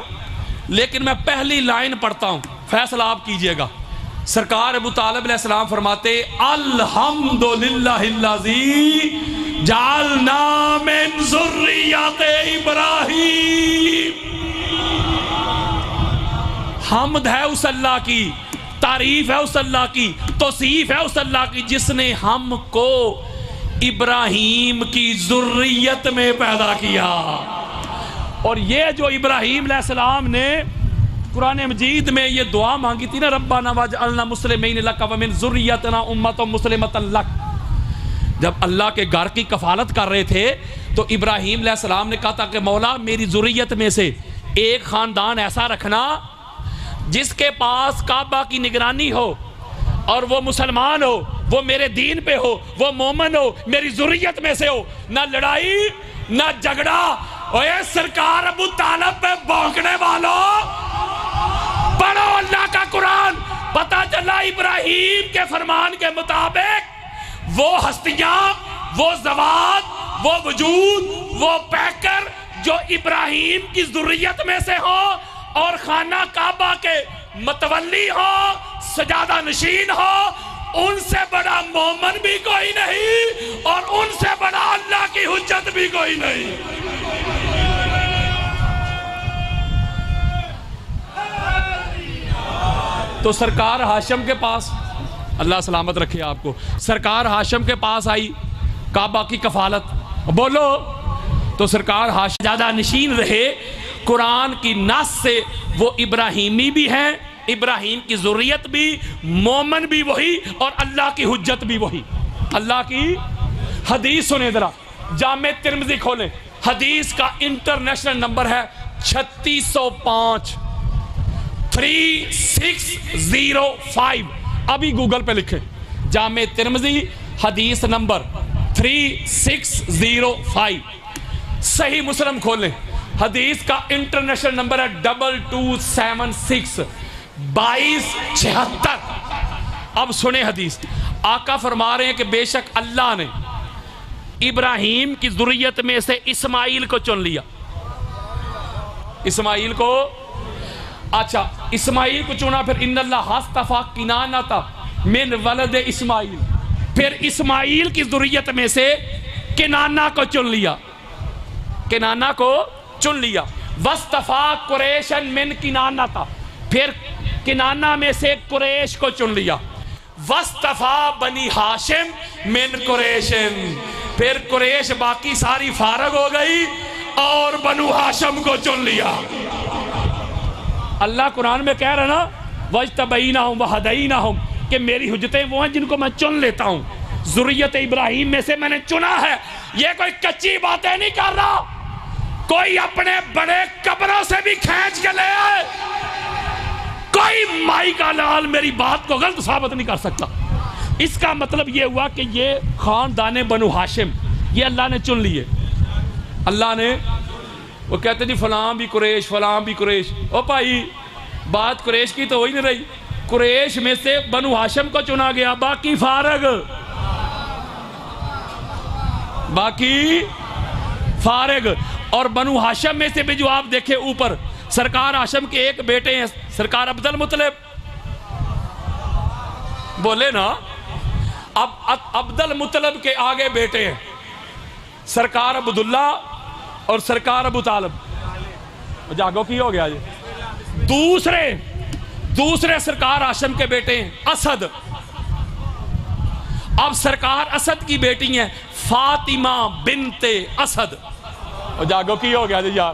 لیکن میں پہلی لائن پڑھتا ہوں، فیصلہ آپ کیجئے گا. سرکار ابو طالب علیہ السلام فرماتے الحمدللہ الذی جعلنا من ذریۃ ابراہیم. حمد ہے اس اللہ کی، تعریف ہے اس اللہ کی، توصیف ہے اس اللہ کی جس نے ہم کو ابراہیم کی ذریت میں پیدا کیا. اور یہ جو ابراہیم علیہ السلام نے قرآن مجید میں یہ دعا مانگی تھی نا، ربنا واجعلنا مسلمین لک ومن ذریتنا امۃ مسلمۃ لک، جب اللہ کے گھر کی کفالت کر رہے تھے تو ابراہیم علیہ السلام نے کہا تھا کہ مولا میری ذریت میں سے ایک خاندان ایسا رکھنا جس کے پاس کعبہ کی نگرانی ہو اور وہ مسلمان ہو، وہ میرے دین پہ ہو، وہ مومن ہو، میری ذریت میں سے ہو، نہ لڑائی نہ جھگڑا. اوے سرکار ابو طالب پہ بھونکنے والوں، پڑھو اللہ کا قرآن. پتہ چلا ابراہیم کے فرمان کے مطابق وہ ہستیاں، وہ ذوات، وہ وجود، وہ پیکر جو ابراہیم کی ذریت میں سے ہو اور خانہ کعبہ کے متولی ہو، سجادہ نشین ہو، ان سے بڑا مومن بھی کوئی نہیں اور ان سے بڑا اللہ کی حجت بھی کوئی نہیں. تو سرکار ہاشم کے پاس، اللہ سلامت رکھے آپ کو، سرکار ہاشم کے پاس آئی کعبہ کی کفالت. بولو تو سرکار ہاشم زیادہ نشین رہے. قرآن کی نص سے وہ ابراہیمی بھی ہیں، ابراہیم کی ذریت بھی، مومن بھی وہی اور اللہ کی حجت بھی وہی. اللہ کی حدیث سنیں ذرا، جامع ترمذی کھولیں، حدیث کا انٹرنیشنل نمبر ہے 3605 3605. ابھی گوگل پہ لکھیں جامع ترمذی حدیث نمبر 3605. صحیح مسلم کھولیں، حدیث کا انٹرنیشنل نمبر ہے 2276 2276. اب سنیں حدیث. آقا فرما رہے ہیں کہ بے شک اللہ نے ابراہیم کی ذریت میں سے اسماعیل کو چن لیا. اسماعیل کو، اچھا اسماعیل کو چنا، پھر ان اللہ اصطفیٰ کنانہ من ولد اسماعیل، پھر اسماعیل کی ذریت میں سے کنانہ کو چن لیا، کنانہ کو چن لیا. واصطفیٰ قریشا من کنانہ، پھر کنانہ میں سے قریش کو چن لیا. واصطفیٰ بنی ہاشم من قریش، پھر قریش باقی ساری فارغ ہو گئی اور بنو ہاشم کو چن لیا. اللہ قرآن میں کہہ رہا نا وَاجْتَبَيْنَهُمْ وَهَدَيْنَهُمْ کہ میری حجتیں وہ ہیں جن کو میں چن لیتا ہوں، ذریت ابراہیم میں سے میں نے چنا ہے. یہ کوئی کچی باتیں نہیں کر رہا، کوئی اپنے بڑے قبروں سے بھی کھینچ کے لے آئے. کوئی مائی کا لال میری بات کو غلط ثابت نہیں کر سکتا. اس کا مطلب یہ ہوا کہ یہ خاندان بنو ہاشم یہ اللہ نے چن لیے. اللہ نے، وہ کہتے جی فلاں بھی قریش، فلاں بھی قریش. او بھائی بات قریش کی تو ہو ہی نہیں رہی. قریش میں سے بنو ہاشم کو چنا گیا، باقی فارغ، باقی فارغ. اور بنو ہاشم میں سے بھی جو آپ دیکھیں اوپر، سرکار ہاشم کے ایک بیٹے ہیں سرکار عبد المطلب. بولے نا، اب عبد المطلب کے آگے بیٹے ہیں سرکار عبداللہ اور سرکار ابو طالب. جاگو کی ہو گیا جی. دوسرے سرکار ہاشم کے بیٹے ہیں اسد. اب سرکار اسد کی بیٹی ہیں فاطمہ بنت اسد. جاگو کی ہو گیا جی یار.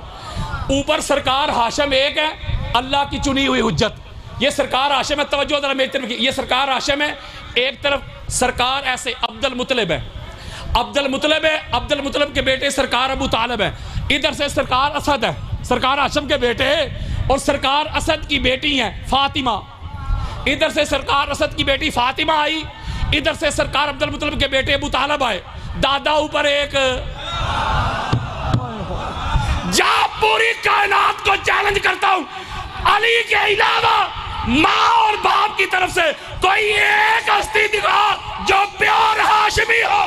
اوپر سرکار ہاشم ایک ہے، اللہ کی چنی ہوئی حجت. یہ سرکار ہاشم ہے، توجہ ذرا میری طرف کی، یہ سرکار ہاشم ہے. ایک طرف سرکار ایسے عبد المطلب ہے، عبد المطلب کے بیٹے سرکار ابو طالب ہیں، ادھر سے سرکار اسد ہے، سرکار ہاشم کے بیٹے، اور سرکار اسد کی بیٹی ہیں فاطمہ، ادھر سے سرکار اسد کی بیٹی فاطمہ آئی، ادھر سے سرکار عبد المطلب کے بیٹے ابو طالب آئے، دادا اوپر ایک۔ جا پوری کائنات کو چیلنج کرتا ہوں، علی کے علاوہ ماں اور باپ کی طرف سے کوئی ایک ہستی دکھا جو پیور ہاشمی ہو۔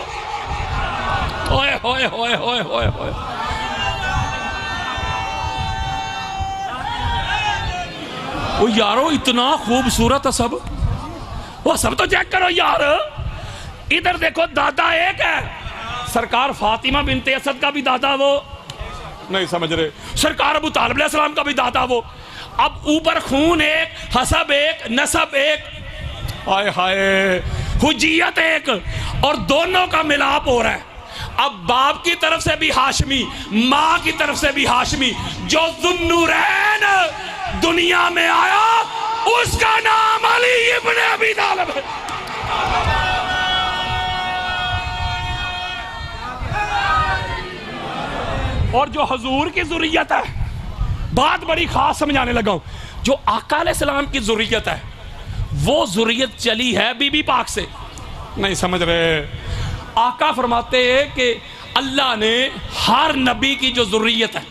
ہوئے ہوئے ہوئے ہوئے ہوئے ہوئے، وہ یارو اتنا خوبصورت ہے سب، وہ سب تو چیک کرو یار، ادھر دیکھو دادا ایک ہے، سرکار فاطمہ بنت اسد کا بھی دادا وہ نہیں سمجھ رہے، سرکار ابو طالب علیہ السلام کا بھی دادا وہ، اب اوپر خون ایک، حسب ایک، نسب ایک، ہائے ہائے حجیت ایک، اور دونوں کا ملاپ ہو رہا ہے۔ اب باپ کی طرف سے بھی ہاشمی، ماں کی طرف سے بھی ہاشمی، جو ذوالنورین دنیا میں آیا اس کا نام علی ابن ابی طالب ہے۔ اور جو حضور کی ذریت ہے، بات بڑی خاص سمجھانے لگا ہوں، جو آقا علیہ السلام کی ذریت ہے وہ ذریت چلی ہے بی بی پاک سے، نہیں سمجھ رہے؟ آقا فرماتے ہیں کہ اللہ نے ہر نبی کی جو ذریت ہے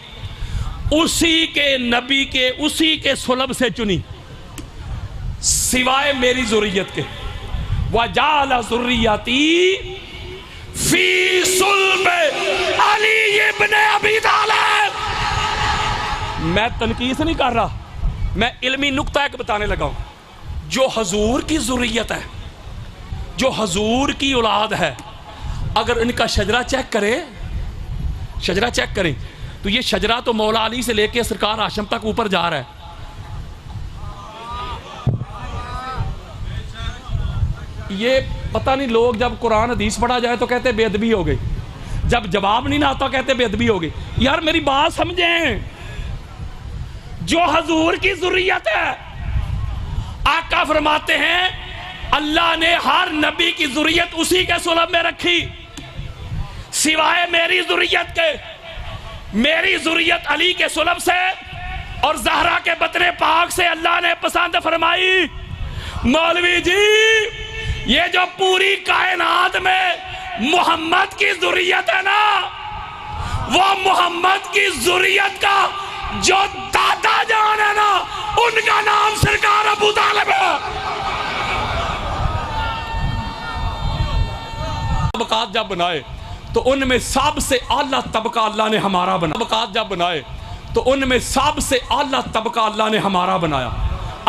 اسی کے نبی کے اسی کے صلب سے چنی، سوائے میری ذریت کے، وَجَعَلَ ذُرِّيَّتِي فِي صُلْبِ علی ابن ابی طالب۔ میں تنقیص نہیں کر رہا، میں علمی نقطہ ایک بتانے لگا ہوں، جو حضور کی ذریت ہے، جو حضور کی اولاد ہے، اگر ان کا شجرہ چیک کریں تو یہ شجرہ تو مولا علی سے لے کے سرکار ہاشم تک اوپر جا رہا ہے۔ یہ پتہ نہیں لوگ جب قرآن حدیث پڑھا جائے تو کہتے بے ادبی ہو گئی، جب جواب نہیں آتا کہتے بے ادبی ہو گئی۔ یار میری بات سمجھیں، جو حضور کی ذریت ہے، آقا فرماتے ہیں اللہ نے ہر نبی کی ذریت اسی کے صلب میں رکھی، سوائے میری ذریت کے۔ میری ذریت علی کے صلب سے اور زہرا کے بطن پاک سے اللہ نے پسند فرمائی۔ مولوی جی یہ جو پوری کائنات میں محمد کی ذریت ہے نا، وہ محمد کی ذریت کا جو دادا جان ہے نا، ان کا نام سرکار ابو طالب ہے۔ طبقات جب بنائے تو ان میں سب سے اعلیٰ طبقہ اللہ نے ہمارا بنایا، طبقات جب بنائے تو ان میں سب سے اعلیٰ طبقہ اللہ نے ہمارا بنایا۔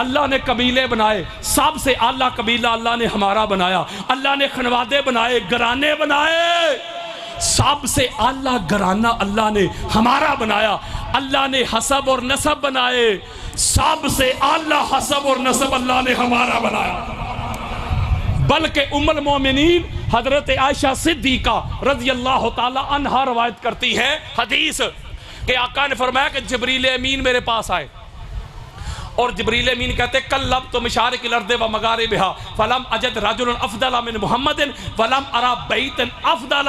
اللہ نے قبیلے بنائے، سب سے اعلیٰ قبیلہ اللہ نے ہمارا بنایا۔ اللہ نے خنوادے بنائے، گھرانے بنائے، سب سے اعلیٰ گھرانہ اللہ نے ہمارا بنایا۔ اللہ نے حسب اور نسب بنائے، سب سے اعلیٰ حسب اور نسب اللہ نے ہمارا بنایا۔ بلکہ ام المومنین حضرت عائشہ صدیقہ رضی اللہ تعالی عنہا روایت کرتی ہے حدیث کہ آقا نے فرمایا کہ جبریل امین میرے پاس آئے، اور جبریل امین کہتے کلبت مشارق الارض و مغاربها فلم اجد رجل افضل من محمد ولم ارى بیتا افضل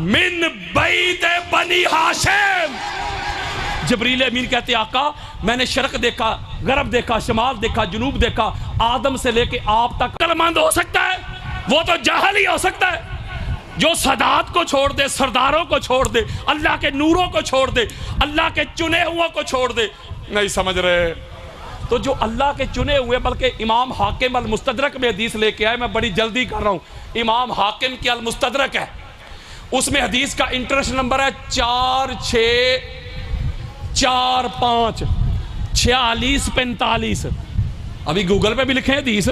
من بیت بنی ہاشم۔ جبریل امین کہتے آقا میں نے شرق دیکھا، غرب دیکھا، شمال دیکھا، جنوب دیکھا، آدم سے لے کے آپ تک عقلمند ہو سکتا ہے؟ وہ تو جاہل ہی ہو سکتا ہے جو سادات کو چھوڑ دے، سرداروں کو چھوڑ دے، اللہ کے نوروں کو چھوڑ دے، اللہ کے چنے ہوئے کو چھوڑ دے۔ نہیں سمجھ رہے؟ تو جو اللہ کے چنے ہوئے، بلکہ امام حاکم المستدرک میں حدیث لے کے آئے، میں بڑی جلدی کر رہا ہوں، امام حاکم کی المستدرک ہے، اس میں حدیث کا انٹرنیشنل نمبر ہے 4645 4645۔ ابھی گوگل پہ بھی لکھیں حدیث،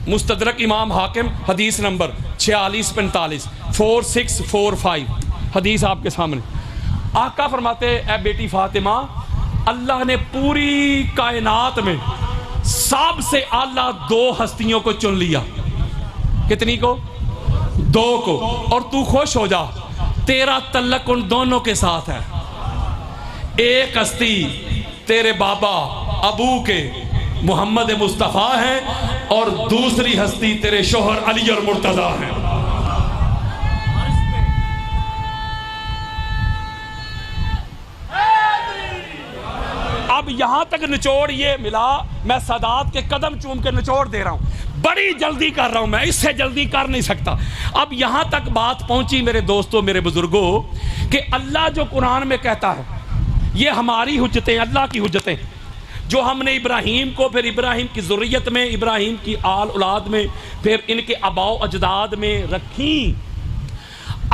مستدرک امام حاکم حدیث نمبر 4645 4645، حدیث آپ کے سامنے۔ آقا فرماتے اے بیٹی فاطمہ، اللہ نے پوری کائنات میں سب سے اعلیٰ 2 ہستیوں کو چن لیا۔ کتنی کو؟ 2 کو۔ اور تو خوش ہو جا، تیرا تعلق ان دونوں کے ساتھ ہے۔ ایک ہستی تیرے بابا ابو کے محمد مصطفیٰ ہیں، اور دوسری ہستی تیرے شوہر علی اور مرتضیٰ ہیں۔ اب یہاں تک نچوڑ یہ ملا، میں سادات کے قدم چوم کے نچوڑ دے رہا ہوں، بڑی جلدی کر رہا ہوں، میں اس سے جلدی کر نہیں سکتا۔ اب یہاں تک بات پہنچی میرے دوستوں، میرے بزرگوں، کہ اللہ جو قرآن میں کہتا ہے یہ ہماری حجتیں، اللہ کی حجتیں جو ہم نے ابراہیم کو، پھر ابراہیم کی ذریت میں، ابراہیم کی آل اولاد میں، پھر ان کے آباء و اجداد میں رکھیں،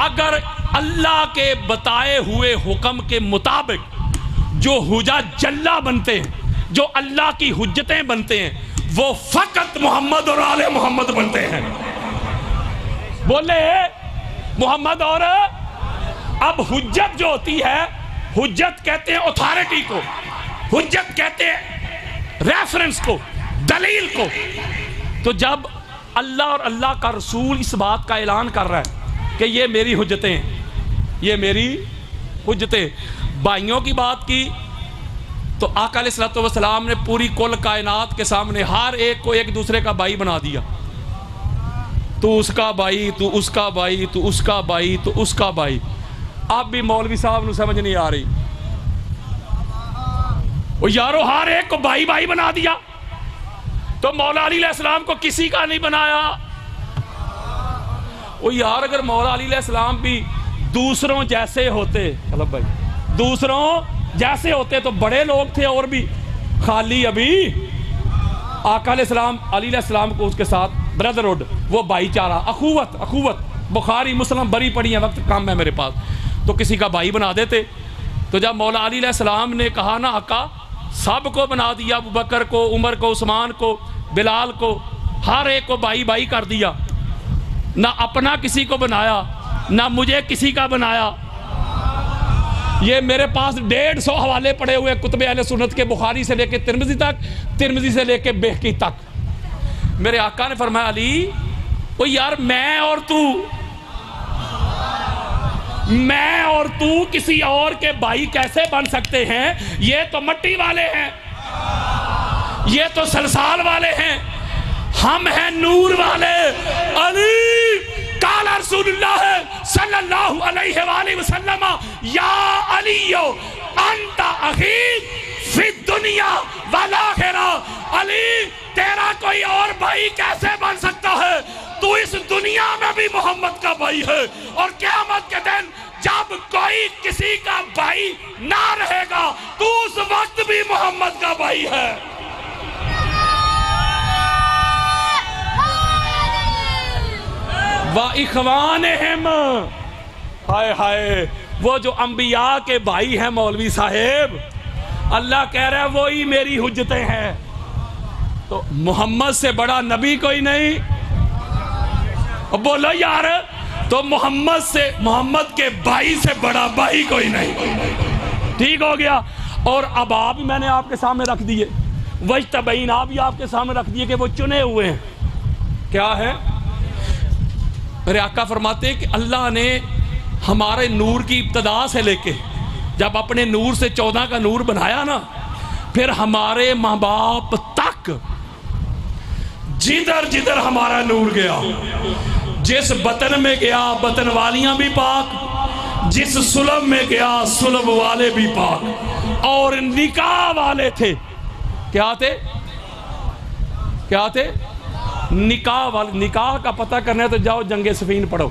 اگر اللہ کے بتائے ہوئے حکم کے مطابق جو حجت جلہ بنتے ہیں، جو اللہ کی حجتیں بنتے ہیں، وہ فقط محمد اور آل محمد بنتے ہیں۔ بولے محمد اور اب حجت جو ہوتی ہے، حجت کہتے ہیں اتھارٹی کو، حجت کہتے ہیں ریفرنس کو، دلیل کو۔ تو جب اللہ اور اللہ کا رسول اس بات کا اعلان کر رہا ہے کہ یہ میری حجتیں ہیں، یہ میری حجتیں، بھائیوں کی بات کی تو آقا علیہ الصلوۃ والسلام نے پوری کل کائنات کے سامنے ہر ایک کو ایک دوسرے کا بھائی بنا دیا۔ تو اس کا بھائی، تو اس کا بھائی، تو اس کا بھائی، تو اس کا بھائی۔ اب بھی مولوی صاحب نے سمجھ نہیں آ رہی، وہ یارو ہر ایک کو بھائی بھائی بنا دیا، تو مولا علی علیہ السلام کو کسی کا نہیں بنایا۔ وہ یار اگر مولا علی علیہ السلام بھی دوسروں جیسے ہوتے، چلو بھائی دوسروں جیسے ہوتے تو بڑے لوگ تھے، اور بھی خالی ابھی آقا علیہ السلام، علی علیہ السلام کو اس کے ساتھ بردرہڈ، وہ بھائی چارہ، اخوت، بخاری مسلم بری پڑی ہیں، وقت کم ہے میرے پاس، تو کسی کا بھائی بنا دیتے۔ تو جب مولا علی علیہ السلام نے کہا نا آقا سب کو بنا دیا، ابو بکر کو، عمر کو، عثمان کو، بلال کو، ہر ایک کو بھائی بھائی کر دیا، نہ اپنا کسی کو بنایا، نہ مجھے کسی کا بنایا۔ یہ میرے پاس 150 حوالے پڑے ہوئے کتب اہل سنت کے، بخاری سے لے کے ترمذی تک، ترمذی سے لے کے بہقی تک۔ میرے آقا نے فرمایا علی، وہ یار میں اور تو کسی اور کے بھائی کیسے بن سکتے ہیں؟ یہ تو مٹی والے ہیں، یہ تو سلسال والے ہیں، ہم ہیں نور والے۔ علی قال رسول اللہ صلی اللہ علیہ وآلہ وسلم یا علی انت اخی فی الدنیا والآخرہ، علی تیرا کوئی اور بھائی کیسے بن سکتا ہے؟ تو اس دنیا میں بھی محمد کا بھائی ہے، اور قیامت کے دن جب کوئی کسی کا بھائی نہ رہے گا تو اس وقت بھی محمد کا بھائی ہے۔ وَإِخْوَانِهِمْ، ہائے ہائے، وہ جو انبیاء کے بھائی ہیں مولوی صاحب، اللہ کہہ رہا ہے وہی میری حجتیں ہیں۔ تو محمد سے بڑا نبی کوئی نہیں، بولو یار، تو محمد کے بھائی سے بڑا بھائی کوئی نہیں۔ ٹھیک ہو گیا۔ اور اب آپ میں نے آپ کے سامنے رکھ دیے، وجتبین آپ بھی آپ کے سامنے رکھ دیے کہ وہ چنے ہوئے ہیں، کیا ہے؟ میرے آقا فرماتے ہیں کہ اللہ نے ہمارے نور کی ابتدا سے لے کے جب اپنے نور سے 14 کا نور بنایا نا، پھر ہمارے ماں باپ تک جدھر جدھر ہمارا نور گیا، جس بطن میں گیا بطن والیاں بھی پاک، جس سلب میں گیا سلب والے بھی پاک، اور نکاح والے تھے، کیا تھے؟ کیا تھے؟ نکاح والے۔ نکاح کا پتہ کرنا ہے تو جاؤ جنگ صفین پڑھو،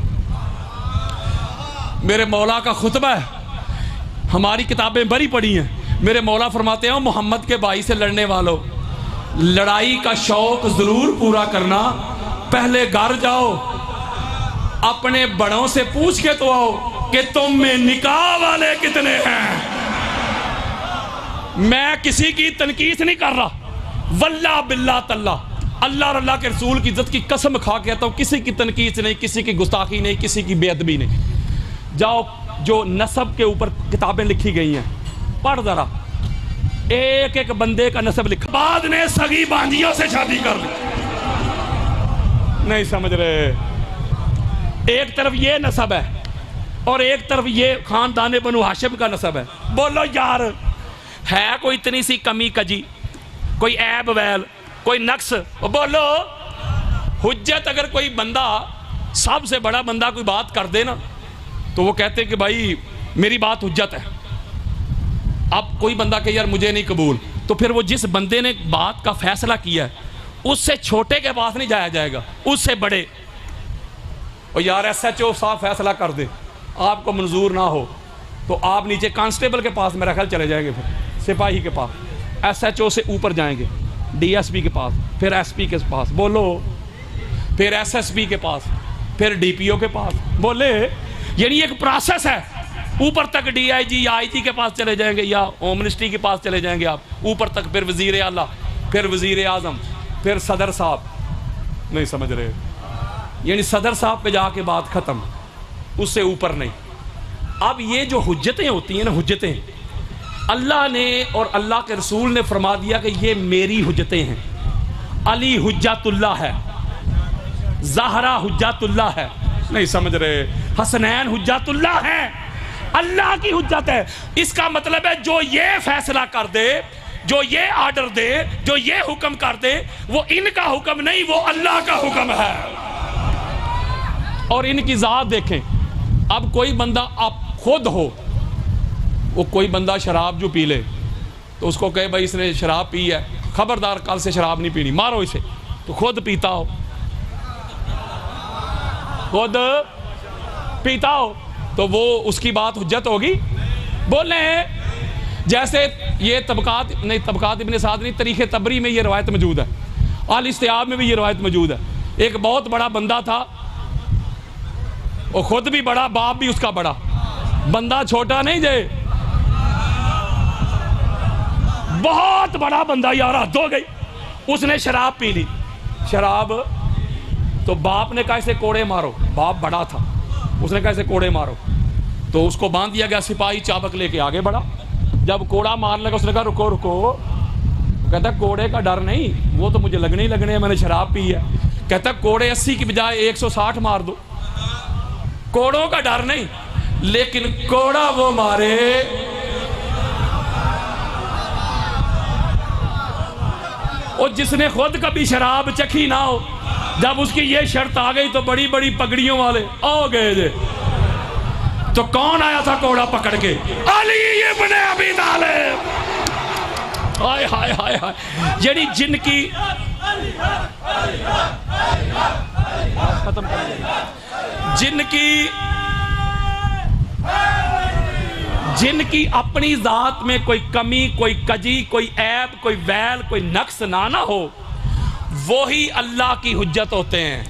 میرے مولا کا خطبہ ہے، ہماری کتابیں بری پڑی ہیں۔ میرے مولا فرماتے ہیں محمد کے بھائی سے لڑنے والوں، لڑائی کا شوق ضرور پورا کرنا، پہلے گھر جاؤ اپنے بڑوں سے پوچھ کے تو آؤ کہ تم میں نکاح والے کتنے ہیں۔ میں کسی کی تنقید نہیں کر رہا، واللہ باللہ تاللہ، اللہ اور اللہ کے رسول کی عزت کی قسم کھا کے کہتا ہوں، کسی کی تنقید نہیں، کسی کی گستاخی نہیں، کسی کی بے ادبی نہیں۔ جاؤ جو نسب کے اوپر کتابیں لکھی گئی ہیں پڑھ ذرا، ایک ایک بندے کا نسب لکھا، بعد نے سگی باندیوں سے شادی کر لی۔ نہیں سمجھ رہے؟ ایک طرف یہ نسب ہے اور ایک طرف یہ خاندان بنو ہاشم کا نسب ہے۔ بولو یار، ہے کوئی اتنی سی کمی کجی، کوئی عیب ویل، کوئی نقص؟ بولو حجت۔ اگر کوئی بندہ، سب سے بڑا بندہ کوئی بات کر دے نا تو وہ کہتے ہیں کہ بھائی میری بات حجت ہے، اب کوئی بندہ کہ یار مجھے نہیں قبول، تو پھر وہ جس بندے نے بات کا فیصلہ کیا ہے اس سے چھوٹے کے پاس نہیں جایا جائے گا، اس سے بڑے. اور یار ایس ایچ او صاحب فیصلہ کر دے، آپ کو منظور نہ ہو تو آپ نیچے کانسٹیبل کے پاس میرا خیال چلے جائیں گے، پھر سپاہی کے پاس، ایس ایچ او سے اوپر جائیں گے ڈی ایس پی کے پاس، پھر ایس پی کے پاس، بولو، پھر ایس ایس پی کے پاس، پھر ڈی پی او کے پاس، بولے. یعنی ایک پروسیس ہے، اوپر تک ڈی آئی جی یا آئی جی کے پاس چلے جائیں گے یا ہوم منسٹری کے پاس چلے جائیں گے آپ، اوپر تک پھر وزیر اعلیٰ، پھر وزیر اعظم، پھر صدر صاحب. نہیں سمجھ رہے؟ یعنی صدر صاحب پہ جا کے بات ختم، اس سے اوپر نہیں. اب یہ جو حجتیں ہوتی ہیں نا، حجتیں اللہ نے اور اللہ کے رسول نے فرما دیا کہ یہ میری حجتیں ہیں. علی حجت اللہ ہے، زہرا حجت اللہ ہے. نہیں سمجھ رہے؟ حسنین حجت اللہ ہے، اللہ کی حجت ہے. اس کا مطلب ہے جو یہ فیصلہ کر دے، جو یہ آرڈر دے، جو یہ حکم کر دے، وہ ان کا حکم نہیں، وہ اللہ کا حکم ہے. اور ان کی ذات دیکھیں. اب کوئی بندہ آپ خود ہو، وہ کوئی بندہ شراب جو پی لے تو اس کو کہے بھائی اس نے شراب پی ہے، خبردار کل سے شراب نہیں پینی، مارو اسے. تو خود پیتا ہو، خود پیتا ہو تو وہ اس کی بات حجت ہوگی؟ بولے ہیں. جیسے یہ طبقات ابن سعد نہیں، تاریخ طبری میں یہ روایت موجود ہے، الاستیاب میں بھی یہ روایت موجود ہے. ایک بہت بڑا بندہ تھا، وہ خود بھی بڑا، باپ بھی اس کا بڑا، بندہ چھوٹا نہیں جائے، بہت بڑا بندہ، یار حد ہو گئی. اس نے شراب پی لی، شراب، تو باپ نے کہا اسے کوڑے مارو. باپ بڑا تھا، اس نے کہا اسے کوڑے مارو. تو اس کو باندھ دیا گیا، سپاہی چابک لے کے آگے بڑھا. جب کوڑا مار لگا اس نے کہا رکو رکو. کہتا کوڑے کا ڈر نہیں، وہ تو مجھے لگنے ہی لگنے ہیں، میں نے شراب پی ہے. کہتا کوڑے 80 کی بجائے 160 مار دو، کوڑوں کا ڈر نہیں، لیکن کوڑا وہ مارے اور جس نے خود کبھی شراب چکھی نہ ہو. جب اس کی یہ شرط آ گئی تو بڑی بڑی پگڑیوں والے آ گئے جے. تو کون آیا تھا کوڑا پکڑ کے؟ علی ابن ابی طالب. ہائے ہائے ہائے ہائے. یعنی جن کی ختم جن کی اپنی ذات میں کوئی کمی، کوئی کجی، کوئی عیب، کوئی ویل، کوئی نقص نہ ہو، وہی اللہ کی حجت ہوتے ہیں،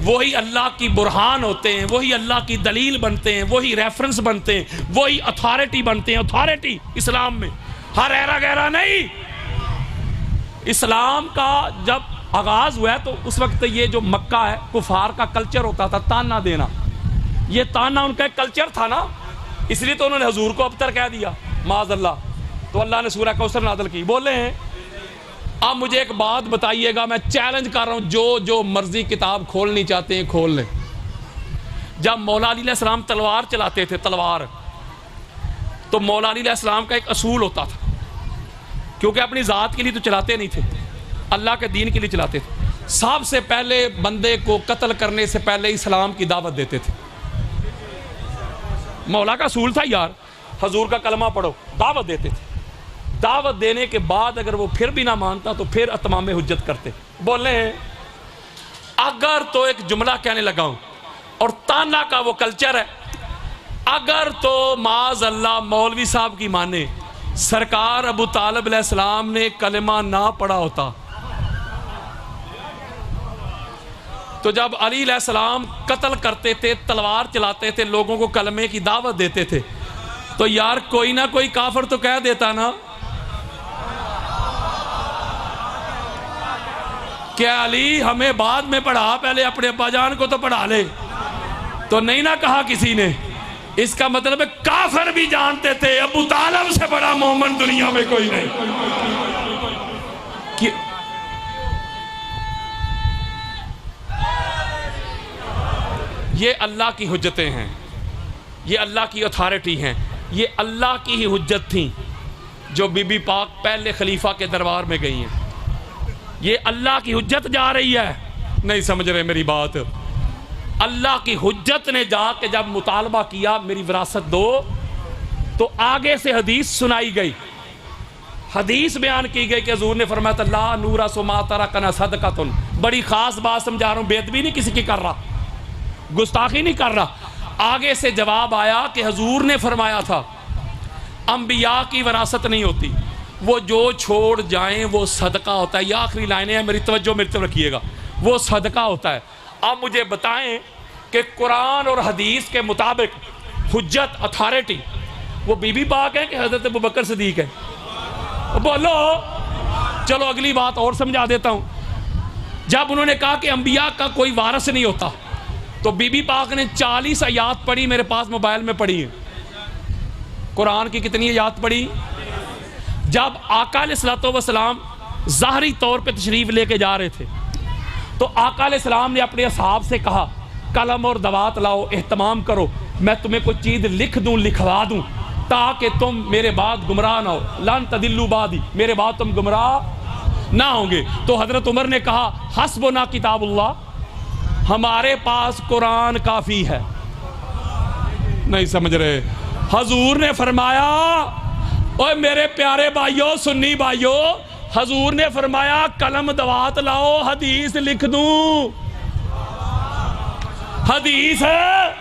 وہی اللہ کی برہان ہوتے ہیں، وہی اللہ کی دلیل بنتے ہیں، وہی ریفرنس بنتے ہیں، وہی اتھارٹی بنتے ہیں. اتھارٹی اسلام میں ہر ایرا گہرا نہیں. اسلام کا جب آغاز ہوا ہے تو اس وقت یہ جو مکہ ہے، کفار کا کلچر ہوتا تھا تانا دینا. یہ تانا ان کا ایک کلچر تھا نا، اس لیے تو انہوں نے حضور کو ابتر کہہ دیا معاذ اللہ. تو اللہ نے سورہ کوثر نازل کی. بولے ہیں. اب مجھے ایک بات بتائیے گا، میں چیلنج کر رہا ہوں، جو مرضی کتاب کھولنی چاہتے ہیں کھول لیں. جب مولا علی علیہ السلام تلوار چلاتے تھے، تلوار، تو مولا علی علیہ السلام کا ایک اصول ہوتا تھا، کیونکہ اپنی ذات کے لیے تو چلاتے نہیں تھے، اللہ کے دین کے لیے چلاتے تھے. سب سے پہلے بندے کو قتل کرنے سے پہلے اسلام کی دعوت دیتے تھے. مولا کا اصول تھا یار، حضور کا کلمہ پڑھو، دعوت دیتے تھے. دعوت دینے کے بعد اگر وہ پھر بھی نہ مانتا تو پھر اتمام حجت کرتے. بولے ہیں. اگر تو ایک جملہ کہنے لگا ہوں، اور تانا کا وہ کلچر ہے، اگر تو معاذ اللہ مولوی صاحب کی مانے، سرکار ابو طالب علیہ السلام نے کلمہ نہ پڑھا ہوتا تو جب علی علیہ السلام قتل کرتے تھے، تلوار چلاتے تھے، لوگوں کو کلمے کی دعوت دیتے تھے، تو یار کوئی نہ کوئی کافر تو کہہ دیتا نا کہ علی ہمیں بعد میں پڑھا، پہلے اپنے ابا جان کو تو پڑھا لے. تو نہیں نہ کہا کسی نے. اس کا مطلب ہے کافر بھی جانتے تھے ابو طالب سے بڑا مومن دنیا میں کوئی نہیں. یہ اللہ کی حجتیں ہیں، یہ اللہ کی اتھارٹی ہیں، یہ اللہ کی ہی حجت تھیں جو بی بی پاک پہلے خلیفہ کے دربار میں گئی ہیں. یہ اللہ کی حجت جا رہی ہے. نہیں سمجھ رہے میری بات؟ اللہ کی حجت نے جا کے جب مطالبہ کیا میری وراثت دو، تو آگے سے حدیث سنائی گئی، حدیث بیان کی گئی کہ حضور نے فرمایا تھا لا نورا سما ترکنا صدقۃ، بڑی خاص بات سمجھا رہا ہوں، بے ادبی نہیں کسی کی کر رہا، گستاخی نہیں کر رہا۔ آگے سے جواب آیا کہ حضور نے فرمایا تھا انبیاء کی وراثت نہیں ہوتی، وہ جو چھوڑ جائیں وہ صدقہ ہوتا ہے۔ یہ آخری لائنیں ہیں، میری توجہ میری طرف رکھیے گا، وہ صدقہ ہوتا ہے۔ اب مجھے بتائیں کہ قرآن اور حدیث کے مطابق حجت اتھارٹی وہ بی بی پاک ہے کہ حضرت ابوبکر صدیق ہے؟ بولو۔ چلو اگلی بات اور سمجھا دیتا ہوں۔ جب انہوں نے کہا کہ انبیاء کا کوئی وارث نہیں ہوتا تو بی بی پاک نے 40 آیات پڑھی، میرے پاس موبائل میں پڑھی ہیں۔ قرآن کی کتنی آیات پڑھی؟ جب آقا علیہ الصلوۃ والسلام ظاہری طور پہ تشریف لے کے جا رہے تھے تو آقا علیہ السلام نے اپنے اصحاب سے کہا قلم اور دوات لاؤ، اہتمام کرو، میں تمہیں کوئی چیز لکھ دوں، لکھوا دوں، تاکہ تم میرے بعد گمراہ نہ ہو، لن تضلوا بعدی، میرے بعد تم گمراہ نہ ہوں گے۔ تو حضرت عمر نے کہا حسبنا کتاب اللہ، ہمارے پاس قرآن کافی ہے۔ نہیں سمجھ رہے؟ حضور نے فرمایا، اوے میرے پیارے بھائیوں، سنی بھائیوں، حضور نے فرمایا قلم دوات لاؤ، حدیث لکھ دوں۔ حدیث ہے،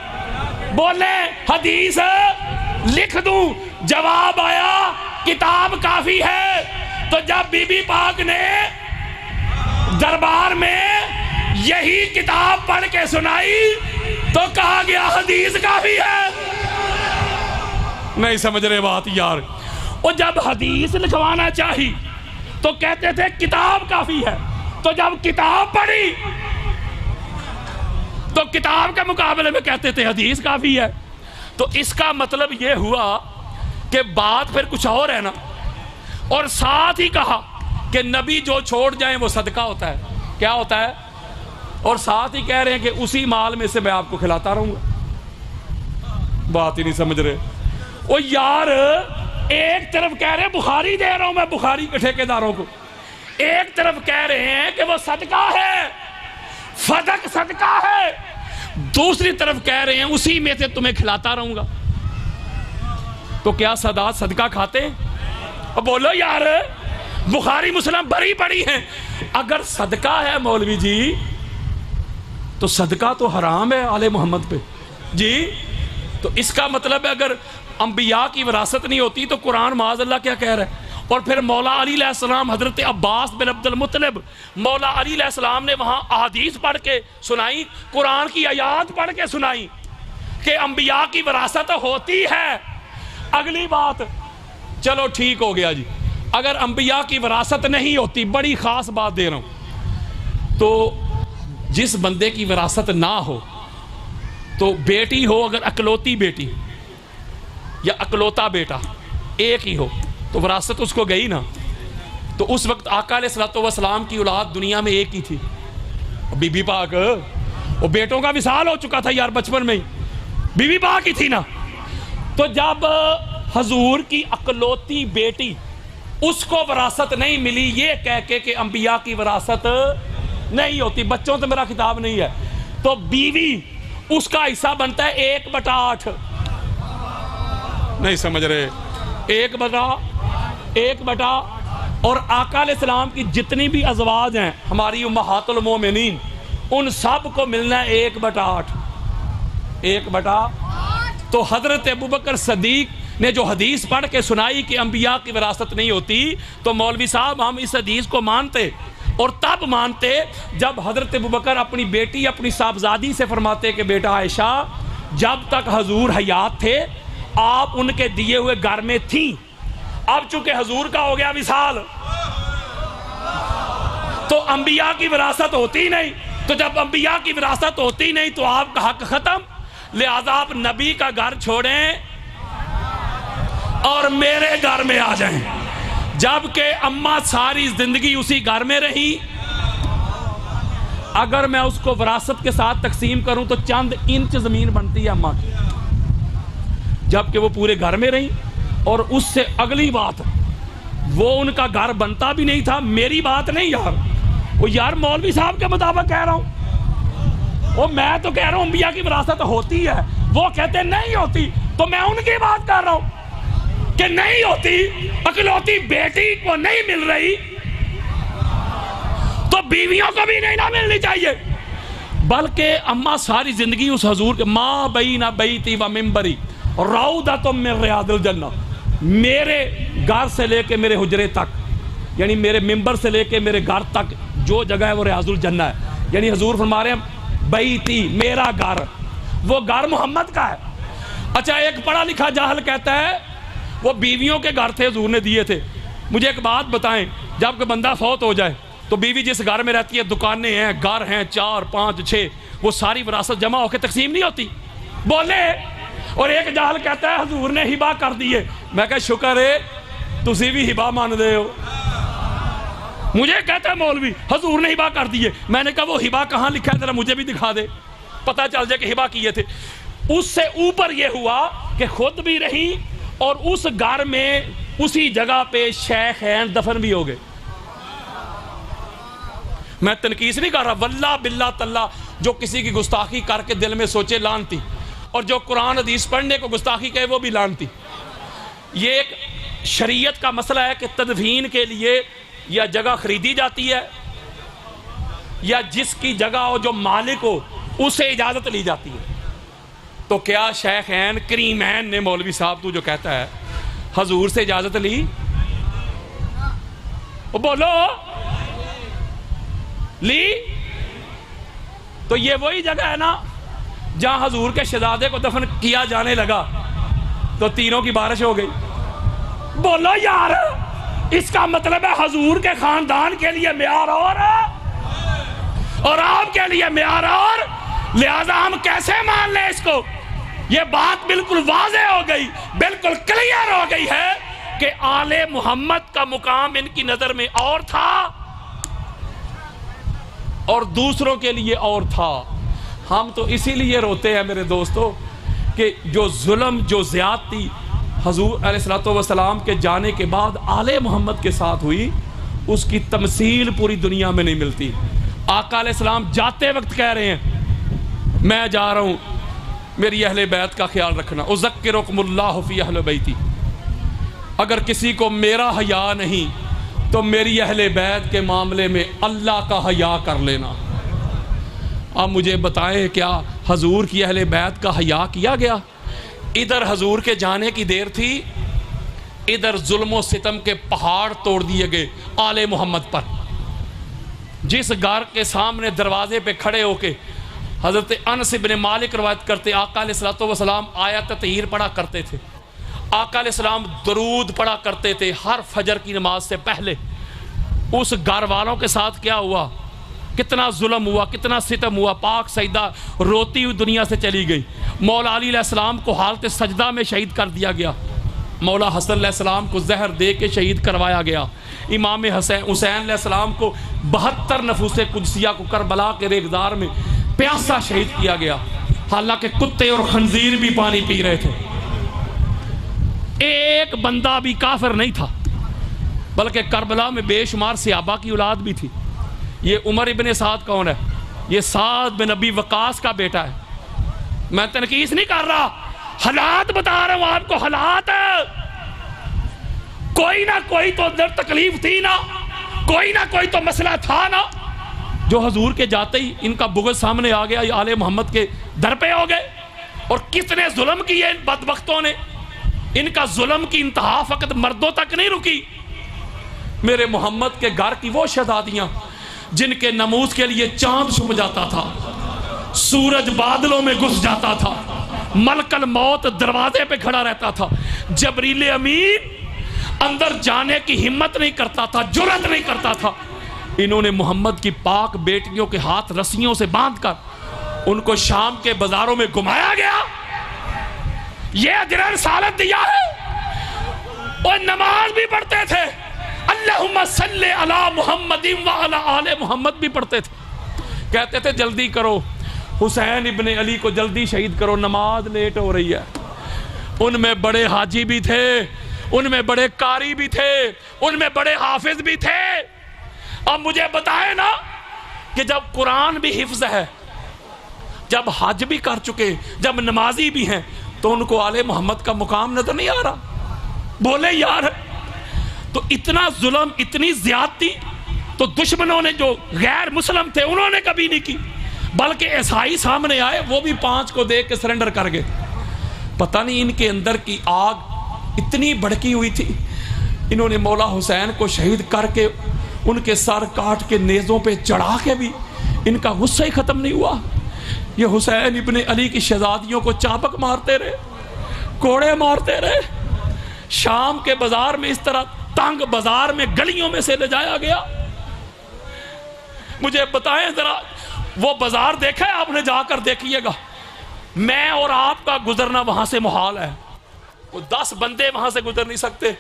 بولے حدیث ہے، لکھ دوں۔ جواب آیا کتاب کافی ہے۔ تو جب بی بی پاک نے دربار میں یہی کتاب پڑھ کے سنائی تو کہا گیا حدیث کافی ہے۔ نہیں سمجھ رہے بات یار؟ اور جب حدیث لکھوانا چاہی تو کہتے تھے کتاب کافی ہے، تو جب کتاب پڑھی تو کتاب کے مقابلے میں کہتے تھے حدیث کافی ہے۔ تو اس کا مطلب یہ ہوا کہ بات پھر کچھ اور ہے نا، اور ساتھ ہی کہا کہ نبی جو چھوڑ جائیں وہ صدقہ ہوتا ہے۔ کیا ہوتا ہے؟ اور ساتھ ہی کہہ رہے ہیں کہ اسی مال میں سے میں آپ کو کھلاتا رہوں گا۔ بات ہی نہیں سمجھ رہے۔ او یار، ایک طرف کہہ رہے ہیں بخاری دے رہا ہوں میں بخاری کے ٹھیکیداروں کو، ایک طرف کہہ رہے ہیں کہ وہ صدقہ ہے، صدق صدقہ ہے، دوسری طرف کہہ رہے ہیں اسی میں سے تمہیں کھلاتا رہوں گا۔ تو کیا سادات صدقہ کھاتے؟ اب بولو یار، بخاری مسلم بری پڑی ہیں۔ اگر صدقہ ہے مولوی جی تو صدقہ تو حرام ہے آل محمد پہ جی۔ تو اس کا مطلب ہے اگر انبیاء کی وراثت نہیں ہوتی تو قرآن معاذ اللہ کیا کہہ رہا ہے؟ اور پھر مولا علی علیہ السلام، حضرت عباس بن عبد المطلب، مولا علی علیہ السلام نے وہاں احادیث پڑھ کے سنائی، قرآن کی آیات پڑھ کے سنائی کہ انبیاء کی وراثت ہوتی ہے۔ اگلی بات، چلو ٹھیک ہو گیا جی، اگر انبیاء کی وراثت نہیں ہوتی، بڑی خاص بات دے رہا ہوں، تو جس بندے کی وراثت نہ ہو تو بیٹی ہو، اگر اکلوتی بیٹی یا اکلوتا بیٹا ایک ہی ہو تو وراثت اس کو گئی نا۔ تو اس وقت آقا علیہ الصلوۃ والسلام کی اولاد دنیا میں ایک ہی تھی، بی بی پاک۔ وہ بیٹوں کا وصال ہو چکا تھا یار بچپن میں ہی، بی بی پاک ہی تھی نا۔ تو جب حضور کی اکلوتی بیٹی، اس کو وراثت نہیں ملی یہ کہہ کے کہ انبیاء کی وراثت نہیں ہوتی، بچوں سے میرا خطاب نہیں ہے، تو بیوی اس کا حصہ بنتا ہے 1/8۔ نہیں سمجھ رہے؟ 1/8۔ اور آقا علیہ السلام کی جتنی بھی ازواج ہیں ہماری امہات المومنین، ان سب کو ملنا ہے 1/8۔ 1/8۔ تو حضرت ابوبکر صدیق نے جو حدیث پڑھ کے سنائی کہ انبیاء کی وراثت نہیں ہوتی، تو مولوی صاحب ہم اس حدیث کو مانتے، اور تب مانتے جب حضرت ابوبکر اپنی بیٹی، اپنی صاحبزادی سے فرماتے کہ بیٹا عائشہ، جب تک حضور حیات تھے آپ ان کے دیے ہوئے گھر میں تھیں، اب چونکہ حضور کا ہو گیا وصال تو انبیاء کی وراثت ہوتی نہیں، تو جب انبیاء کی وراثت ہوتی نہیں تو آپ کا حق ختم، لہذا آپ نبی کا گھر چھوڑیں اور میرے گھر میں آ جائیں۔ جبکہ اماں ساری زندگی اسی گھر میں رہی، اگر میں اس کو وراثت کے ساتھ تقسیم کروں تو چند انچ زمین بنتی ہے اماں کی، جبکہ وہ پورے گھر میں رہی۔ اور اس سے اگلی بات، وہ ان کا گھر بنتا بھی نہیں تھا، میری بات نہیں یار، وہ یار مولوی صاحب کے مطابق کہہ رہا ہوں، وہ میں تو کہہ رہا ہوں انبیاء کی وراثت ہوتی ہے، وہ کہتے نہیں ہوتی، تو میں ان کی بات کر رہا ہوں۔ کہ نہیں ہوتی، اکلوتی بیٹی کو نہیں مل رہی تو بیویوں کو بھی نہیں نہ ملنی چاہیے، بلکہ اماں ساری زندگی اس حضور کے ماں بین بیتی و منبری روضۃ من ریاض الجنہ، میرے گھر سے لے کے میرے حجرے تک، یعنی میرے ممبر سے لے کے میرے گھر تک جو جگہ ہے وہ ریاض الجنہ ہے۔ یعنی حضور فرما رہے ہیں بیتی میرا گھر، وہ گھر محمد کا ہے۔ اچھا ایک پڑھا لکھا جاہل کہتا ہے وہ بیویوں کے گھر تھے حضور نے دیے تھے۔ مجھے ایک بات بتائیں، جب کہ بندہ فوت ہو جائے تو بیوی جس گھر میں رہتی ہے، دکانیں ہیں، گھر ہیں 4 5 6، وہ ساری وراثت جمع ہو کے تقسیم نہیں ہوتی؟ بولے۔ اور ایک جاہل کہتا ہے حضور نے ہبا کر دیے۔ میں کہا شکر ہے تسی بھی ہبا مان دے ہو۔ مجھے کہتا ہے مولوی حضور نے ہبا کر دیے، میں نے کہا وہ ہبا کہاں لکھا ہے ذرا مجھے بھی دکھا دے، پتہ چل جائے کہ ہبا کیے تھے۔ اس سے اوپر یہ ہوا کہ خود بھی رہی اور اس گھر میں اسی جگہ پہ شیخین دفن بھی ہو گئے۔ میں تنقیص نہیں کر رہا، واللہ باللہ تاللہ جو کسی کی گستاخی کر کے دل میں سوچے لعنتی، اور جو قرآن حدیث پڑھنے کو گستاخی کہے وہ بھی لعنتی۔ یہ ایک شریعت کا مسئلہ ہے کہ تدفین کے لیے یا جگہ خریدی جاتی ہے یا جس کی جگہ ہو جو مالک ہو اسے اجازت لی جاتی ہے۔ تو کیا شیخین کریمین نے مولوی صاحب تو جو کہتا ہے حضور سے اجازت لی؟ وہ بولو لی؟ تو یہ وہی جگہ ہے نا جہاں حضور کے شہزادے کو دفن کیا جانے لگا تو تینوں کی بارش ہو گئی۔ بولو یار، اس کا مطلب ہے حضور کے خاندان کے لیے معیار اور آپ کے لیے معیار اور، لہذا ہم کیسے مان لیں اس کو؟ یہ بات بالکل واضح ہو گئی، بالکل کلیئر ہو گئی ہے کہ آل محمد کا مقام ان کی نظر میں اور تھا اور دوسروں کے لیے اور تھا۔ ہم تو اسی لیے روتے ہیں میرے دوستو کہ جو ظلم، جو زیادتی حضور علیہ السلام کے جانے کے بعد آل محمد کے ساتھ ہوئی، اس کی تمثیل پوری دنیا میں نہیں ملتی۔ آقا علیہ السلام جاتے وقت کہہ رہے ہیں میں جا رہا ہوں، میری اہل بیت کا خیال رکھنا، اذکرکم اللہ فی اہل بیتی، اگر کسی کو میرا حیا نہیں تو میری اہل بیت کے معاملے میں اللہ کا حیا کر لینا۔ اب مجھے بتائیں کیا حضور کی اہل بیت کا حیا کیا گیا؟ ادھر حضور کے جانے کی دیر تھی، ادھر ظلم و ستم کے پہاڑ توڑ دیے گئے آل محمد پر۔ جس گھر کے سامنے دروازے پہ کھڑے ہو کے حضرت انس بن مالک روایت کرتے آقا علیہ السلام آیت تطہیر پڑھا کرتے تھے، آقا علیہ السلام درود پڑھا کرتے تھے ہر فجر کی نماز سے پہلے۔ اس گھر والوں کے ساتھ کیا ہوا، کتنا ظلم ہوا، کتنا ستم ہوا، پاک سیدہ روتی ہوئی دنیا سے چلی گئی۔ مولا علی علیہ السلام کو حالت سجدہ میں شہید کر دیا گیا، مولا حسن علیہ السلام کو زہر دے کے شہید کروایا گیا، امام حسین علیہ السلام کو 72 نفوس قدسیہ کو کربلا کے ریگدار میں پیاسا شہید کیا گیا، حالانکہ کتے اور خنزیر بھی پانی پی رہے تھے۔ ایک بندہ بھی کافر نہیں تھا، بلکہ کربلا میں بے شمار صحابہ کی اولاد بھی تھی۔ یہ عمر ابن سعد کون ہے؟ یہ سعد بن ابی وقاص کا بیٹا ہے۔ میں تنقیص نہیں کر رہا، حالات بتا رہا ہوں آپ کو، حالات۔ کوئی نہ کوئی تو اندر تکلیف تھی نا، کوئی نہ کوئی تو مسئلہ تھا نا، جو حضور کے جاتے ہی ان کا بغض سامنے آ گیا، یہ آل محمد کے در پہ ہو گئے۔ اور کتنے ظلم کیے ان بدبختوں نے، ان کا ظلم کی انتہا فقط مردوں تک نہیں رکی۔ میرے محمد کے گھر کی وہ شہزادیاں جن کے نموز کے لیے چاند چھپ جاتا تھا، سورج بادلوں میں گھس جاتا تھا، ملک الموت دروازے پہ کھڑا رہتا تھا، جبریل امین اندر جانے کی ہمت نہیں کرتا تھا، جرأت نہیں کرتا تھا، انہوں نے محمد کی پاک بیٹیوں کے ہاتھ رسیوں سے باندھ کر ان کو شام کے بازاروں میں گھمایا گیا۔ یہ اجر رسالت دیا ہے۔ اور نماز بھی پڑھتے تھے، اللہم صلی علی محمد وعلی آل محمد بھی پڑھتے تھے، کہتے تھے جلدی کرو، حسین ابن علی کو جلدی شہید کرو، نماز لیٹ ہو رہی ہے۔ ان میں بڑے حاجی بھی تھے، ان میں بڑے قاری بھی تھے، ان میں بڑے حافظ بھی تھے۔ اب مجھے بتائیں نا کہ جب قرآن بھی حفظ ہے، جب حج بھی کر چکے، جب نمازی بھی ہیں، تو ان کو آل محمد کا مقام نظر نہیں آ رہا؟ بولے یار تو اتنا ظلم اتنی زیادتی تو دشمنوں نے جو غیر مسلم تھے انہوں نے کبھی نہیں کی، بلکہ عیسائی سامنے آئے وہ بھی 5 کو دیکھ کے سرنڈر کر گئے۔ پتہ نہیں ان کے اندر کی آگ اتنی بھڑکی ہوئی تھی، انہوں نے مولا حسین کو شہید کر کے ان کے سر کاٹ کے نیزوں پہ چڑھا کے بھی ان کا غصہ ہی ختم نہیں ہوا۔ یہ حسین ابن علی کی شہزادیوں کو چابک مارتے رہے، کوڑے مارتے رہے۔ شام کے بازار میں اس طرح تنگ بازار میں گلیوں میں سے لے جایا گیا۔ مجھے بتائیں ذرا، وہ بازار دیکھا ہے آپ نے؟ جا کر دیکھیے گا، میں اور آپ کا گزرنا وہاں سے محال ہے، وہ 10 بندے وہاں سے گزر نہیں سکتے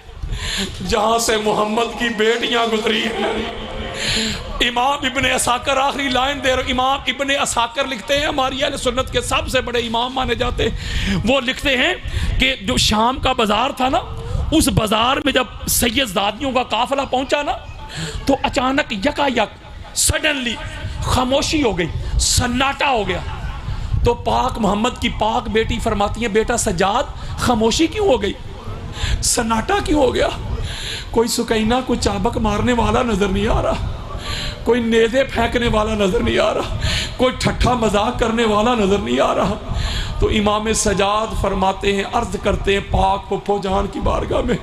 جہاں سے محمد کی بیٹیاں گزری ہیں۔ امام ابن عساکر آخری لائن دے رہے، امام ابن عساکر لکھتے ہیں، ہماری اہل سنت کے سب سے بڑے امام مانے جاتے ہیں، وہ لکھتے ہیں کہ جو شام کا بازار تھا نا، اس بازار میں جب سید زادیوں کا قافلہ پہنچا نا تو اچانک یکا یک سڈنلی خاموشی ہو گئی، سناٹا ہو گیا۔ تو پاک محمد کی پاک بیٹی فرماتی ہیں، بیٹا سجاد خاموشی کیوں ہو گئی، سناٹا کیوں ہو گیا؟ کوئی سکینہ کو چابک مارنے والا نظر نہیں آ رہا، کوئی نیزے پھینکنے والا نظر نہیں آ رہا، کوئی ٹھٹھا مذاق کرنے والا نظر نہیں آ رہا۔ تو امام سجاد فرماتے ہیں، عرض کرتے ہیں پاک پھپھو جان کی بارگاہ میں،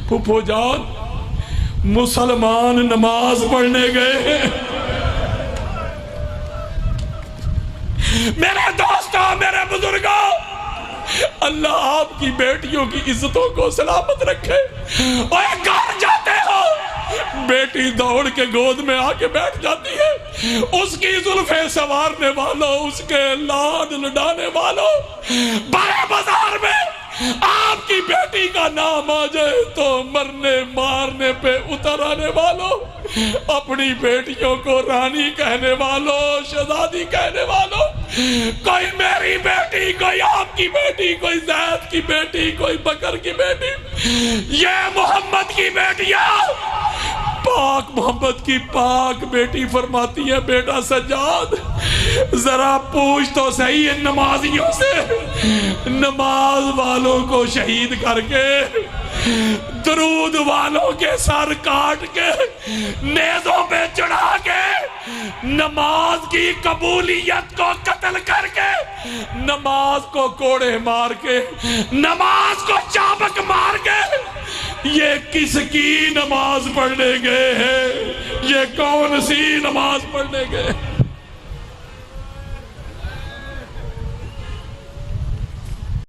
پھپھو جان مسلمان نماز پڑھنے گئے ہیں۔ میرے دوستوں، میرے بزرگوں، اللہ آپ کی بیٹیوں کی عزتوں کو سلامت رکھے۔ اور گھر جاتے ہو، بیٹی دوڑ کے گود میں آ کے بیٹھ جاتی ہے، اس کی زلفیں سنوارنے والوں، اس کے لاد لڈانے والوں، بڑے بازار میں آپ کی بیٹی کا نام آ جائے تو مرنے مارنے پہ اتر آنے والوں، اپنی بیٹیوں کو رانی کہنے والوں، شہزادی کہنے والوں، کوئی میری بیٹی، کوئی آپ کی بیٹی، کوئی زید کی بیٹی، کوئی بکر کی بیٹی، یہ محمد کی بیٹیاں، پاک محمد کی پاک بیٹی فرماتی ہے، بیٹا سجاد ذرا پوچھ تو صحیح ان نمازیوں سے، نماز والوں کو شہید کر کے، درود والوں کے سر کاٹ کے، نیزوں پہ چڑھا کے، نماز کی قبولیت کو قتل کر کے، نماز کو کوڑے مار کے، نماز کو چابک مار کے، یہ کس کی نماز پڑھنے گئے ہیں؟ یہ کون سی نماز پڑھنے گئے؟